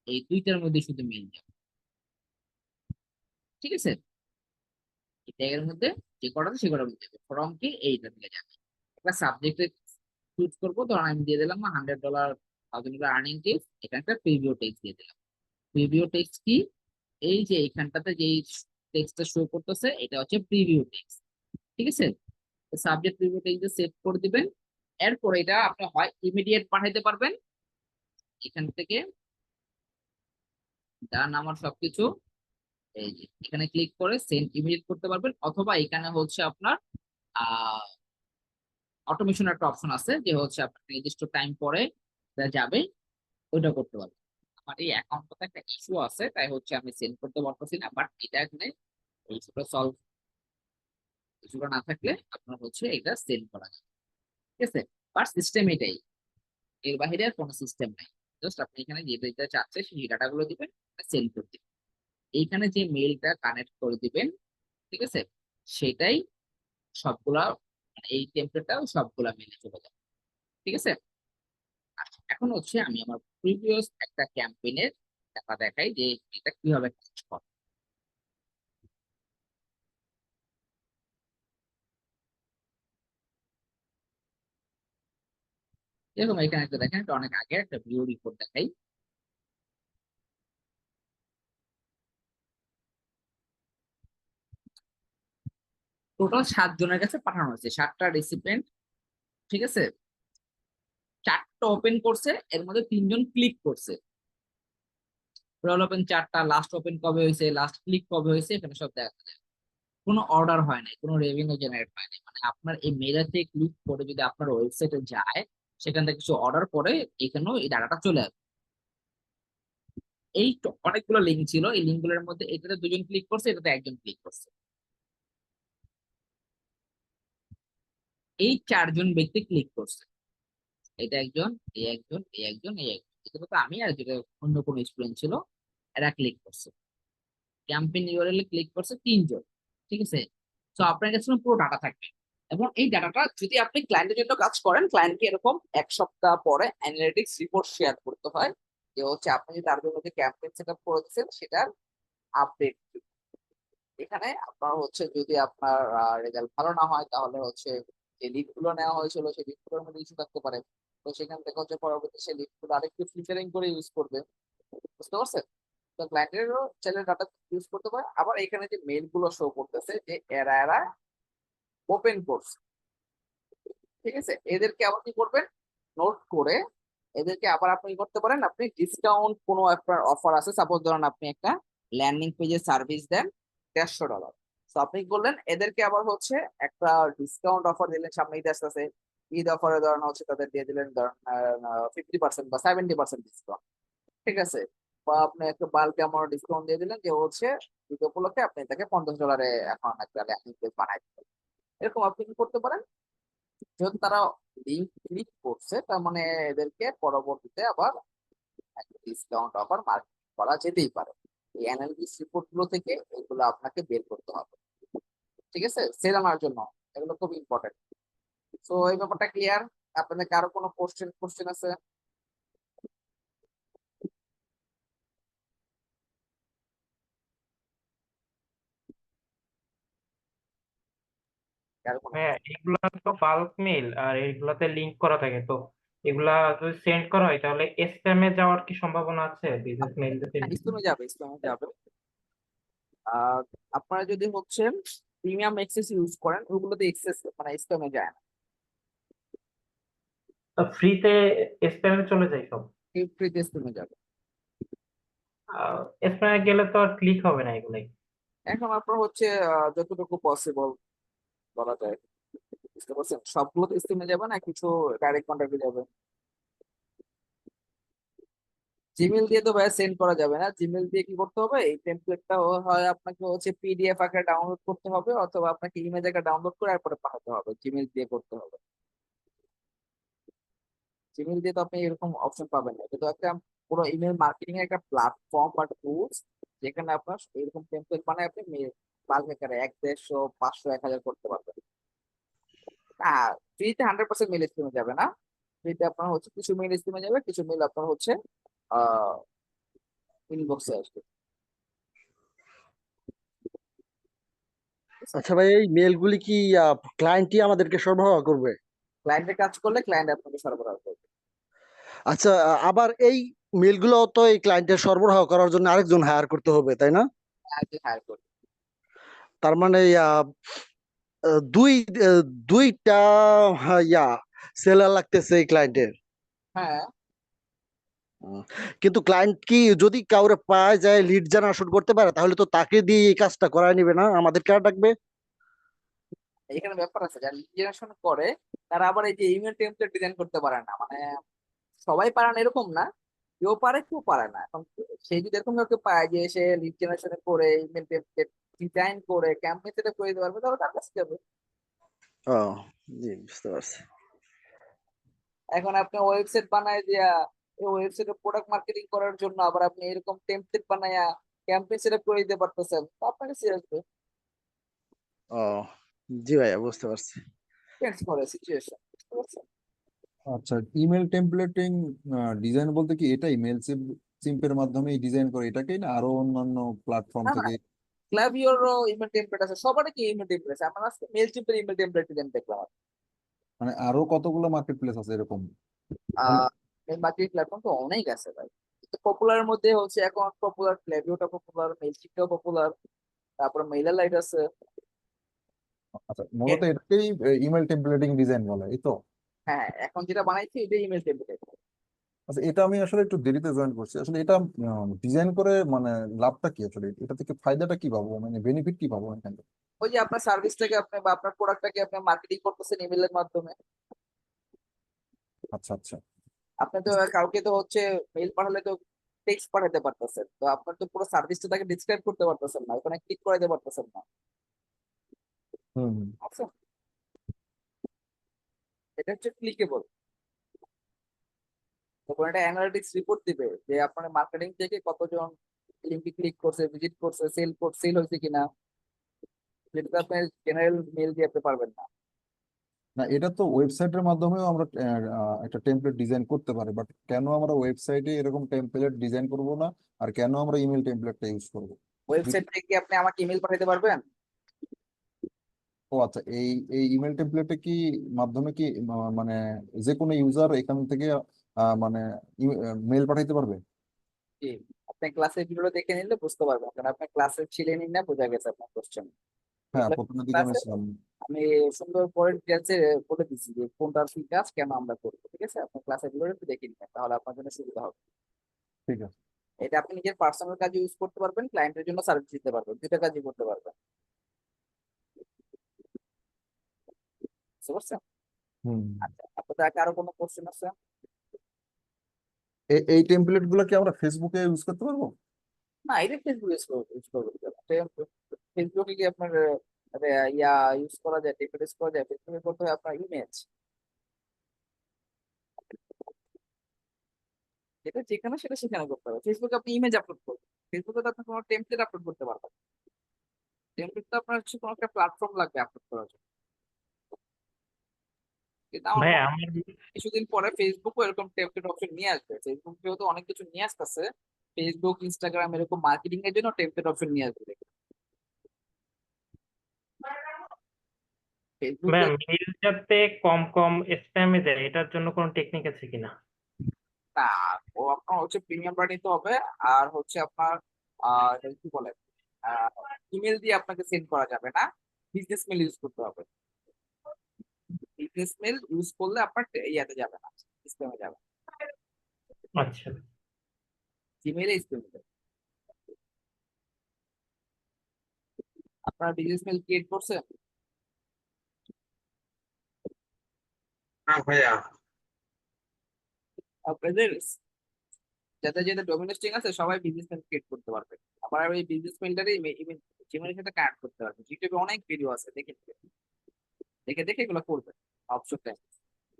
এই দুইটার মধ্যে শুধু মেল যাবে, ঠিক আছে। এই ট্যাগের মধ্যে যে কটা আছে সে কটার মধ্যে যাবে, ফর্ম কি এইটা দিকে যাবে। একটা সাবজেক্টে চুজ করবো, ধর আমি দিয়ে দিলাম $100 $1000 আর্নিং টিপস, এখানে একটা প্রিভিউ টেক্সট দিয়ে দিলাম। প্রিভিউ টেক্সট কি, এই যে এইখানটাতে যে টেক্সটটা শো করতেছে এটা হচ্ছে প্রিভিউ টেক্সট, ঠিক আছে। সাবজেক্ট প্রিভিউ টেক্সট সেভ করে দিবেন। এরপর এটা আপনি হয় ইমিডিয়েট পাঠাইতে পারবেন এখান থেকে, ডান আমার সবকিছু, এই যে এখানে ক্লিক করে সেন্ড ইমিডিয়েট করতে পারবেন, অথবা এখানে হচ্ছে আপনার আহ অটোমেশন একটা অপশন আছে যে হচ্ছে আপনার নির্দিষ্ট টাইম পরে এটা যাবে, ওইটা করতে পারবেন। আমার এই অ্যাকাউন্টটাতে একটা ইস্যু আছে, তাই হচ্ছে আমি সেন্ড করতে পারতেছি না, বাট এটা এখানে ইস্যুটা সলভ, ইস্যুটা না থাকলে আপনার হচ্ছে এটা সেন্ড করা যাবে, ঠিক আছে। বাট সিস্টেম এটাই, এর বাইরে আর কোনো সিস্টেম নাই। জাস্ট আপনি এখানে যে ডেটা চাচ্ছে সেই ডাটাগুলো দিবেন, সেন্ড করে দিবেন। এইখানে যে মেইলটা কানেক্ট করে দিবেন, ঠিক আছে, সেটাই সবগুলা, মানে এই টেমপ্লেটটা সবগুলা মেলে চলে যাবে, ঠিক আছে। আচ্ছা, এখন হচ্ছে আমি আমার প্রিভিয়াস একটা ক্যাম্পেইনের দেখা দেখাই যে এটা কিভাবে কাজ করে। এরকম এখানে একটা দেখেন, এটা অনেক আগে একটা ভিডিও রিপোর্ট দেখাই। টোটাল 7 জনের কাছে পাঠানো হয়েছে, 7টা রেসিপিয়েন্ট, ঠিক আছে। 4টা ওপেন করছে, এর মধ্যে 3জন ক্লিক করছে। টোটাল ওপেন 4টা, লাস্ট ওপেন কবে হয়েছে, লাস্ট ক্লিক কবে হয়েছে, এখানে সব দেখা যায়। কোনো অর্ডার হয় নাই, কোনো রেভিনিউ জেনারেট হয় নাই, মানে আপনার এই মেইলেতে ক্লিক করে যদি আপনার ওয়েবসাইটে যায়, সেখান থেকে কিছু অর্ডার করে এখানেও এই ডাটাটা চলে আসবে। এই তো অনেকগুলো লিঙ্ক ছিল, এই লিঙ্কগুলোর মধ্যে এটাতে 2জন ক্লিক করছে, এটাতে 1জন ক্লিক করছে। এই 4জন ব্যক্তি ক্লিক করছে, এটা একজন, এই একজন, এই একজন, এই একজন, এটা তো আমি আর যেটা অন্য কোনো স্টুডেন্ট ছিল, এরা ক্লিক করছে। ক্যাম্পেইন ইউআরএল এ ক্লিক করছে 3জন, ঠিক আছে। তো আপনার কাছে পুরো ডাটা থাকবে, এবং এই ডাটাটা যদি আপনি ক্লায়েন্টের জন্য কাজ করেন, ক্লায়েন্টকে এরকম 1 সপ্তাহ পরে অ্যানালিটিক্স রিপোর্ট শেয়ার করতে হয়, যে হচ্ছে আপনি যে তার জন্য যে ক্যাম্পেইন সেট আপ করেছেন সেটার আপডেট। এখানে আপনার হচ্ছে যদি আপনার রেজাল্ট ভালো না হয়, তাহলে হচ্ছে যে লিড গুলো নেওয়া হয়েছিল সেই লিড গুলোর মধ্যে ইস্যু থাকতে পারে। তো সেখান থেকে হচ্ছে পরবর্তী সেই লিড গুলো আরেকটু ফিচারিং করে ইউজ করবে, বুঝতে পারছেন। তো ক্লায়েন্টেরও চ্যানেল ডাটা ইউজ করতে পারে। আবার এখানে যে মেইল গুলো শো করতেছে যে এরা এরা ওপেন করছে, ঠিক আছে, এদেরকে আবার কি করবেন, নোট করে এদেরকে আবার আপনি কি করতে পারেন, আপনি ডিসকাউন্ট কোনো আপনার অফার আছে, সাপোজ ধরেন আপনি একটা ল্যান্ডিং পেজে সার্ভিস দেন $150, তো আপনি কি করলেন, এদেরকে আবার হচ্ছে একটা ডিসকাউন্ট অফার দিলেন, সামনে ঈদ আসতেছে, ঈদ অফারে ধরেন হচ্ছে তাদের দিয়ে দিলেন ধরেন 50% বা 70% ডিসকাউন্ট, ঠিক আছে। বা আপনি একটা বাল্কে অ্যামাউন্ট ডিসকাউন্ট দিয়ে দিলেন যে হচ্ছে ঈদ উপলক্ষে আপনি তাকে $50 এখন একটা ল্যান্ডিং পেজ বানাই দিলেন। এরকম আপনি কি করতে পারেন, যেহেতু তারা লিঙ্ক ক্লিক করছে, তার মানে এদেরকে পরবর্তীতে আবার একটা ডিসকাউন্ট অফার মার্কেট করা যেতেই পারে। এই অ্যানালিটিক্স রিপোর্ট গুলো থেকে এগুলো আপনাকে বের করতে হবে, ঠিক আছে, সেল আনার জন্য এগুলো খুব ইম্পর্টেন্ট। তো এই ব্যাপারটা ক্লিয়ার? আপনাদের কারো কোনো কোশ্চেন কোশ্চেন আছে? কারো কোনো হ্যাঁ, এগুলা তো বাল্ক মেইল আর এগুলাতে লিংক করা থাকে, তো এগুলা যদি সেন্ড করা হয় তাহলে স্প্যামে যাওয়ার কি সম্ভাবনা আছে বিজনেস মেইল যদি? ইসলামে যাবে, ইসলামে যাবে। আর আপনারা যদি হচ্ছে প্রিমিয়াম এক্সেস ইউজ করেন, ওগুলোতে এক্সেস মানে ইসলামে যায় না, ফ্রিতে স্প্যামে চলে যায় সব। ফ্রিতে ইসলামে যাবে। স্প্যামে গেলে তো আর ক্লিক হবে না এগুলাই। এখন আপনার হচ্ছে যতটুকু পসিবল বলা যায়, বুঝতে পারছেন, সবগুলো তো ইসলামে যাবে না, কিছু ডাইরেক্ট কন্ট্যাক্টে যাবে। জিমেল দিয়ে তো ভাই সেন্ড করা যাবে না, জিমেল দিয়ে কি করতে হবে, এই টেমপ্লেটটা হয় আপনাকে হচ্ছে পিডিএফ আকারে ডাউনলোড করতে হবে, অথবা আপনাকে ইমেজ আকারে ডাউনলোড করে তারপরে পাঠাতে হবে, জিমেল দিয়ে করতে হবে। জিমেল দিয়ে তো আপনি এরকম অপশন পাবেন না, এটা তো একটা পুরো ইমেল মার্কেটিং এর একটা প্ল্যাটফর্ম বা টুলস, যেখানে আপনার এরকম টেমপ্লেট বানায় আপনি বাল্ক আকারে 100, 150, 500, 1000 করতে পারবেন। হ্যাঁ, ফ্রিতে 100% মেল স্কিমে যাবে না, ফ্রিতে আপনার হচ্ছে কিছু মেল স্কিমে যাবে, কিছু মেল আপনার হচ্ছে আহ ইনবক্সে আসবে। আচ্ছা ভাই, এই মেলগুলি কি ক্লায়েন্টই আমাদেরকে সরবরাহ করবে? ক্লায়েন্টের কাজ করলে ক্লায়েন্ট আপনাকে সরবরাহ করবে। আচ্ছা, আবার এই মেলগুলো তো এই ক্লায়েন্টের সরবরাহ করার জন্য আরেকজন হায়ার করতে হবে, তাই না? হায়ার করি। তার মানে দুই দুইটা সেলার লাগতেছে এই ক্লায়েন্টের। হ্যাঁ, কিন্তু ক্লায়েন্ট কি যদি কাউরে পায় যায় লিড জেনারেশন করতে পারে, তাহলে তো তাকে দিয়ে এই কাজটা করায় নিবে না, আমাদের কেন ডাকবে? এখানে ব্যাপার আছে, যারা লিড জেনারেশন করে তারা আবার এই যে ইমেল টেমপ্লেট ডিজাইন করতে পারে না, মানে সবাই পারে না এরকম না, কেউ পারে কেউ পারে না। এখন সেই যদি এরকম কাউকে পায় যে সে লিড জেনারেশন করে ইমেল টেমপ্লেট ডিজাইন করে ক্যাম্পেইন সেটা করে দিতে পারবে, তাহলে তার কাছে যাবে। ও, জি, বুঝতে পারছি। এখন আপনি ওয়েবসাইট বানায় দিয়া এই ওয়েবসাইটে প্রোডাক্ট মার্কেটিং করার জন্য আবার আপনি এরকম টেমপ্লেট বানায়া ক্যাম্পেইন সেট করে দিতে পারতেছেন, তো আপনার কাছে আসবে। ও, জি ভাইয়া, বুঝতে পারছি। ডিপেন্ডস করে সিচুয়েশন, বুঝতে পারছেন? আচ্ছা, ইমেল টেমপ্লেটিং ডিজাইন বলতে কি এটা ইমেল সিম্পের মাধ্যমে ডিজাইন করে এটাকেই, না আরো অন্যান্য প্ল্যাটফর্ম না না, থেকে? ক্লাভিওরও ইমেল টেমপ্লেট আছে, সবারই কি ইমেল টেমপ্লেট আছে, আমার আজকে মেল চিপের ইমেল টেমপ্লেট ডিজাইন দেখলাম। মানে আরো কতগুলো মার্কেট প্লেস আছে এরকম? মানে আহ এই মার্কেটিং প্ল্যাটফর্ম তো অনেক আছে ভাই। পপুলার মধ্যে হচ্ছে এখন পপুলার ক্লাভিওটা, পপুলার মেল চিপটাও পপুলার, তারপরে মেইলার লাইট আছে। আচ্ছা, মূলত এটাকেই ইমেল টেমপ্লেটিং ডিজাইন বলে, এই তো? হ্যাঁ, এখন যেটা বানাইছি এটাই ইমেল টেমপ্লেট। আচ্ছা, এটা আমি আসলে একটু দেরিতে জয়েন করছি। আসলে এটা ডিজাইন করে মানে লাভটা কি আসলে, এটা থেকে ফায়দাটা কি পাবো, মানে বেনিফিট কি পাবো এখান থেকে? ওই যে আপনার সার্ভিসটাকে আপনি বা আপনার প্রোডাক্টটাকে আপনি মার্কেটিং করতেছেন ইমেলের মাধ্যমে। আচ্ছা আচ্ছা। আপনি তো কাউকে তো হচ্ছে মেইল পাঠালে তো টেক্সট পাঠাতে পারতেছেন, তো আপনার তো পুরো সার্ভিসটা তাকে ডিসক্রাইব করতে পারতেছেন না, ওখানে ক্লিক করাতে পারতেছেন না। হুম হুম। আচ্ছা, এটা হচ্ছে ক্লিকেবল। তখন একটা অ্যানালিটিক্স রিপোর্ট দিবে যে আপনার মার্কেটিং থেকে কতজন লিঙ্কে ক্লিক করছে, ভিজিট করছে, সেল হয়েছে কিনা, যেটা তো আপনি জেনারেল মেল দিয়ে আপনি পারবেন না। না, এটা তো ওয়েবসাইটের মাধ্যমেও আমরা একটা টেমপ্লেট ডিজাইন করতে পারি, বাট কেন আমরা ওয়েবসাইটে এরকম টেমপ্লেট ডিজাইন করব না, আর কেন আমরা ইমেল টেমপ্লেটটা ইউজ করব? ওয়েবসাইট থেকে আপনি আমাকে ইমেল পাঠাতে পারবেন। ও আচ্ছা, এই এই ইমেল টেমপ্লেটে কি মাধ্যমে কি মানে যে কোনো ইউজার এখান থেকে মানে মেল পাঠাইতে পারবে? জি, আপনি ক্লাসের ভিডিও দেখে নিলে বুঝতে পারবেন, কারণ আপনি ক্লাসে ছিলেনই না, বোঝা গেছে আপনার কোশ্চেন। হ্যাঁ, প্রথমের দিকে আমি ক্লাসে ছিলাম। আমি সুন্দর করে ডিটেলসে বলে দিচ্ছি যে কোনটার কি কাজ কেন আমরা করবো, ঠিক আছে? আপনার ক্লাসের ভিডিও একটু দেখে নিবেন, তাহলে আপনার জন্য সুবিধা হবে। ঠিক আছে। এটা আপনি নিজের পার্সোনাল কাজে ইউজ করতে পারবেন, ক্লায়েন্টের জন্য সার্ভিস দিতে পারবেন, দুইটা কাজই করতে পারবেন। বুঝতে পারছেন? হুম। আচ্ছা, আপনাদের আরো কোনো কোশ্চেন আছে? এই টেমপ্লেট গুলো কি আমরা ফেসবুকে ইউজ করতে পারবো? না, এটা ফেসবুক ইউজ করবেন। ফেসবুকে কি আপনার ইয়া ইউজ করা যায়, টেমপ্লেট ইউজ করা যায়? ফেসবুকে করতে হয় আপনার ইমেজ, যেটা যেখানে সেটা সেখানে করতে হবে। ফেসবুকে আপনি ইমেজ আপলোড করবেন, ফেসবুকে তো আপনি কোনো টেমপ্লেট আপলোড করতে পারবেন। টেমপ্লেট তো আপনার হচ্ছে কোনো একটা প্ল্যাটফর্ম লাগবে আপলোড করার জন্য। কিন্তু আমার ভাই মনে হয় আমার কিছুদিন পরে ফেসবুকও এরকম টেমপ্লেট অপশন নিয়ে আসবে। ফেসবুক যেহেতু অনেক কিছু নিয়ে আসতেছে, ফেসবুক ইনস্টাগ্রাম এরকম মার্কেটিং এর জন্য টেমপ্লেট অপশন নিয়ে আসবে ভাই ফেসবুকে। মেইল যাতে কম কম স্প্যামে যায় এটার জন্য কোনো টেকনিক আছে কিনা? না, ও আপনার হচ্ছে প্রিমিয়ামটা নিতে হবে, আর হচ্ছে আপনার এটা কি বলে, ইমেল দিয়ে আপনাকে সেন্ড করা যাবে না, বিজনেস মেল ইউজ করতে হবে। বিজনেস মেল ইউজ করলে আপনার ইয়াতে যাবে না, স্প্যামে যাবে, আচ্ছা। জিমেইলে স্প্যামে যাবে। আপনার বিজনেস মেল ক্রিয়েট করছেন? হ্যাঁ ভাইয়া। আপনাদের যাদের যাদের ডোমিনেস্টিং আছে সবাই বিজনেস মেল ক্রিয়েট করতে পারবে। আবার ওই বিজনেস মেলটারে জিমেইলের সাথে কানেক্ট করতে পারবে। ইউটিউবে অনেক ভিডিও আছে, দেখে দেখে দেখে এগুলো করবেন অপশনটা।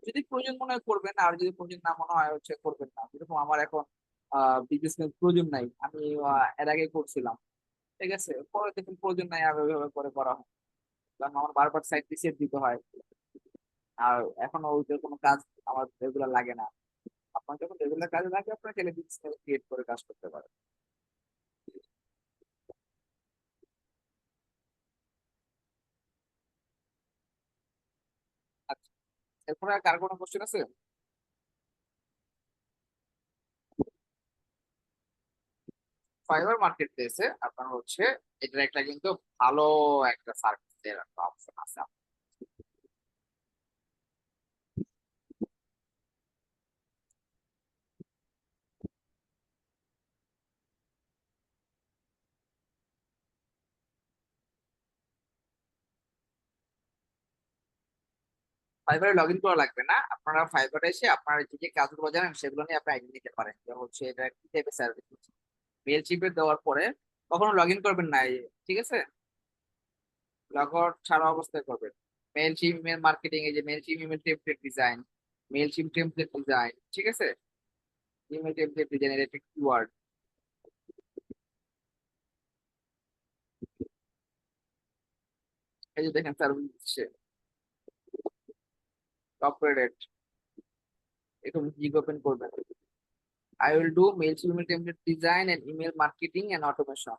যদি প্রয়োজন মনে হয় করবেন, আর যদি প্রয়োজন না মনে হয় হচ্ছে করবেন না। যেরকম আমার এখন বিজনেস প্রয়োজন নাই, আমি এর আগে করছিলাম, ঠিক আছে, পরে দেখুন প্রয়োজন নাই আর ওইভাবে করে করা হয়, কারণ আমার বারবার সাইট রিসেট দিতে হয়, আর এখন ওইটার কোনো কাজ আমার রেগুলার লাগে না। আপনার যখন রেগুলার কাজে লাগে আপনার চাইলে বিজনেস ক্রিয়েট করে কাজ করতে পারেন। আচ্ছা, এরপরে আর কার কোনো কোশ্চেন আছে? ফাইবার মার্কেট প্লেসে আপনার হচ্ছে এটার একটা কিন্তু ভালো একটা সার্ভিসের একটা অপশন আছে। ফাইবারে লগ ইন করা লাগবে না, আপনারা ফাইবারে এসে আপনারা যে যে কাজগুলো জানেন সেগুলো নিয়ে আপনি আইডি নিতে পারেন, যে হচ্ছে এটা কি টাইপের সার্ভিস। মেল চিপে দেওয়ার পরে কখনো লগ ইন করবেন না, ঠিক আছে? লগ আউট ছাড়া অবস্থায় করবেন। মেল চিপ ইমেল মার্কেটিং, এই যে Mailchimp email template design, Mailchimp template design, ঠিক আছে? ইমেল টেমপ্লেট ডিজাইন এর একটা কিওয়ার্ড। এই যে দেখেন সার্ভিস দিচ্ছে কর্পোরেট, একটু জিগ ওপেন করবেন। I will do mail to email template design and email marketing and automation.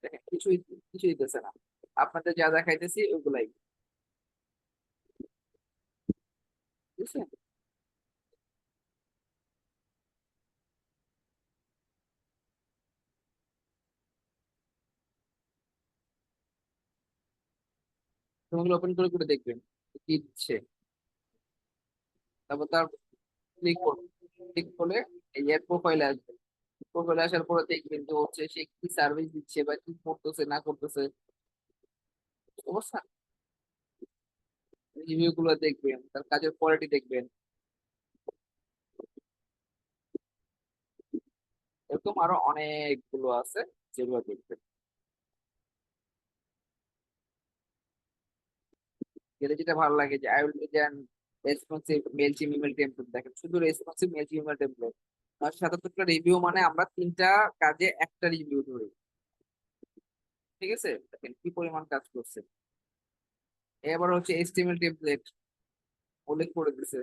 দেখেন কিছুই দিতেছে না, আপনাদের যা দেখাইতেছি ওগুলাই, ঠিক আছে? ওগুলো ওপেন করে করে দেখবেন কি দিচ্ছে। তারপর তার ক্লিক করুন, ক্লিক করলে এই এর প্রোফাইলে আসবে। প্রোফাইলে আসার পরে দেখবেন যে হচ্ছে সে কি সার্ভিস দিচ্ছে বা কি করতেছে না করতেছে, অবস্থা রিভিউ গুলো দেখবেন, তার কাজের কোয়ালিটি দেখবেন। এরকম আরো অনেকগুলো আছে যেগুলো দেখবেন। গেলে যেটা ভালো লাগে যে I will design responsive Mailchimp email template, দেখেন শুধু responsive Mailchimp email template. 77টা রিভিউ মানে আমরা 3টা কাজে একটা রিভিউ ধরি, ঠিক আছে? দেখেন কি পরিমাণ কাজ করছে। এবার হচ্ছে এইচটিএমএল টেমপ্লেট উল্লেখ করে দিছে।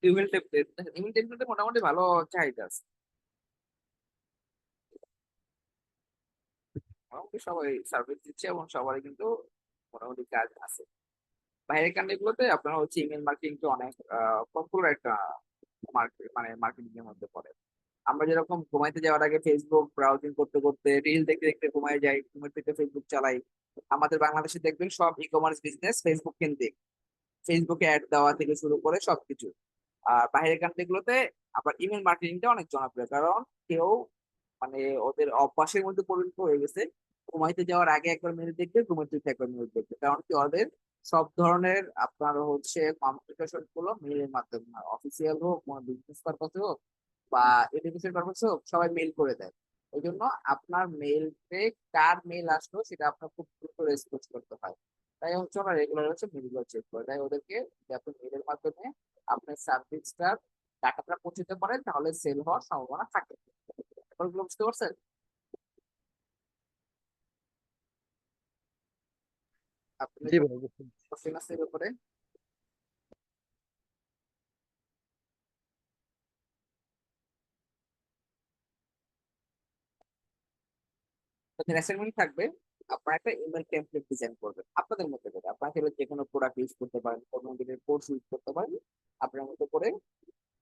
ইমেল টেমপ্লেট, দেখেন ইমেল টেমপ্লেটে মোটামুটি ভালো চাহিদা আছে, মোটামুটি সবাই সার্ভিস দিচ্ছে এবং সবারই কিন্তু মোটামুটি কাজ আছে। বাইরের কান্ট্রি গুলোতে আপনার হচ্ছে ইমেল মার্কেটিং তো অনেক পপুলার একটা মার্কেট, মানে মার্কেটিং এর মধ্যে পড়ে। আমরা যেরকম ঘুমাইতে যাওয়ার আগে ফেসবুক ব্রাউজিং করতে করতে রিল দেখতে দেখতে ঘুমায় যাই, ঘুমের থেকে ফেসবুক চালাই। আমাদের বাংলাদেশে দেখবেন সব ই কমার্স বিজনেস ফেসবুক কেন্দ্রিক, ফেসবুকে অ্যাড দেওয়া থেকে শুরু করে সবকিছু। আর বাইরের কান্ট্রি গুলোতে আবার ইমেল মার্কেটিংটা অনেক জনপ্রিয়, কারণ কেউ মানে ওদের অভ্যাসের মধ্যে পরিণত হয়ে গেছে ঘুমাইতে যাওয়ার আগে একবার মেল দেখবে, ঘুমাইতে উঠে একবার মেল দেখবে, কারণ কি ওদের সব ধরনের আপনার হচ্ছে কমিউনিকেশন গুলো মেলের মাধ্যমে হয়, অফিসিয়াল হোক, কোনো বিজনেস পারপাসে হোক বা এডুকেশন পারপাসে হোক, সবাই মেল করে দেয়। ওই জন্য আপনার মেলতে কার মেল আসলো সেটা আপনার খুব দ্রুত রেসপন্স করতে হয়। তাই হচ্ছে ওরা রেগুলার হচ্ছে মেলগুলো চেক করে, তাই ওদেরকে যদি আপনি মেলের মাধ্যমে আপনার সার্ভিসটা টাকাটা পৌঁছতে পারেন তাহলে সেল হওয়ার সম্ভাবনা থাকে। এখন বুঝতে পারছেন? আপনি জি ভাই, বুঝতে পেরেছি। কোশ্চেন আছে এর উপরে? অ্যাসাইনমেন্ট থাকবে, আপনারা একটা ইমেল টেমপ্লেট ডিজাইন করবেন আপনাদের মধ্যে করে। আপনারা চাইলে যে কোনো প্রোডাক্ট ইউজ করতে পারেন, কোনো দিনের কোর্স ইউজ করতে পারেন, আপনার মতো করে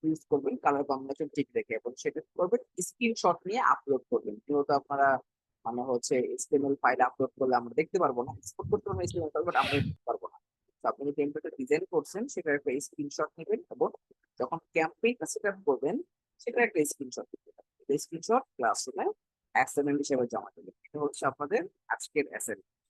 ইউজ করবেন কালার কম্বিনেশন ঠিক রেখে, এবং সেটা করবেন স্ক্রিনশট নিয়ে আপলোড করবেন। যেহেতু আপনারা মানে হচ্ছে এচটিএমএল ফাইল আপলোড করলে আমরা দেখতে পারবো না, এক্সপোর্ট করতে পারবো এচটিএমএল ফাইল, বাট আমরা দেখতে পারবো না। তো আপনি যে টেমপ্লেটটা ডিজাইন করছেন সেটার একটা স্ক্রিনশট নেবেন, এবং যখন ক্যাম্পেইনটা সেট আপ করবেন সেটার একটা স্ক্রিনশট নেবেন। স্ক্রিনশট ক্লাসরুমে অ্যাসাইনমেন্ট হিসেবে জমা দেবেন। এটা হচ্ছে আপনাদের আজকের অ্যাসাইনমেন্ট।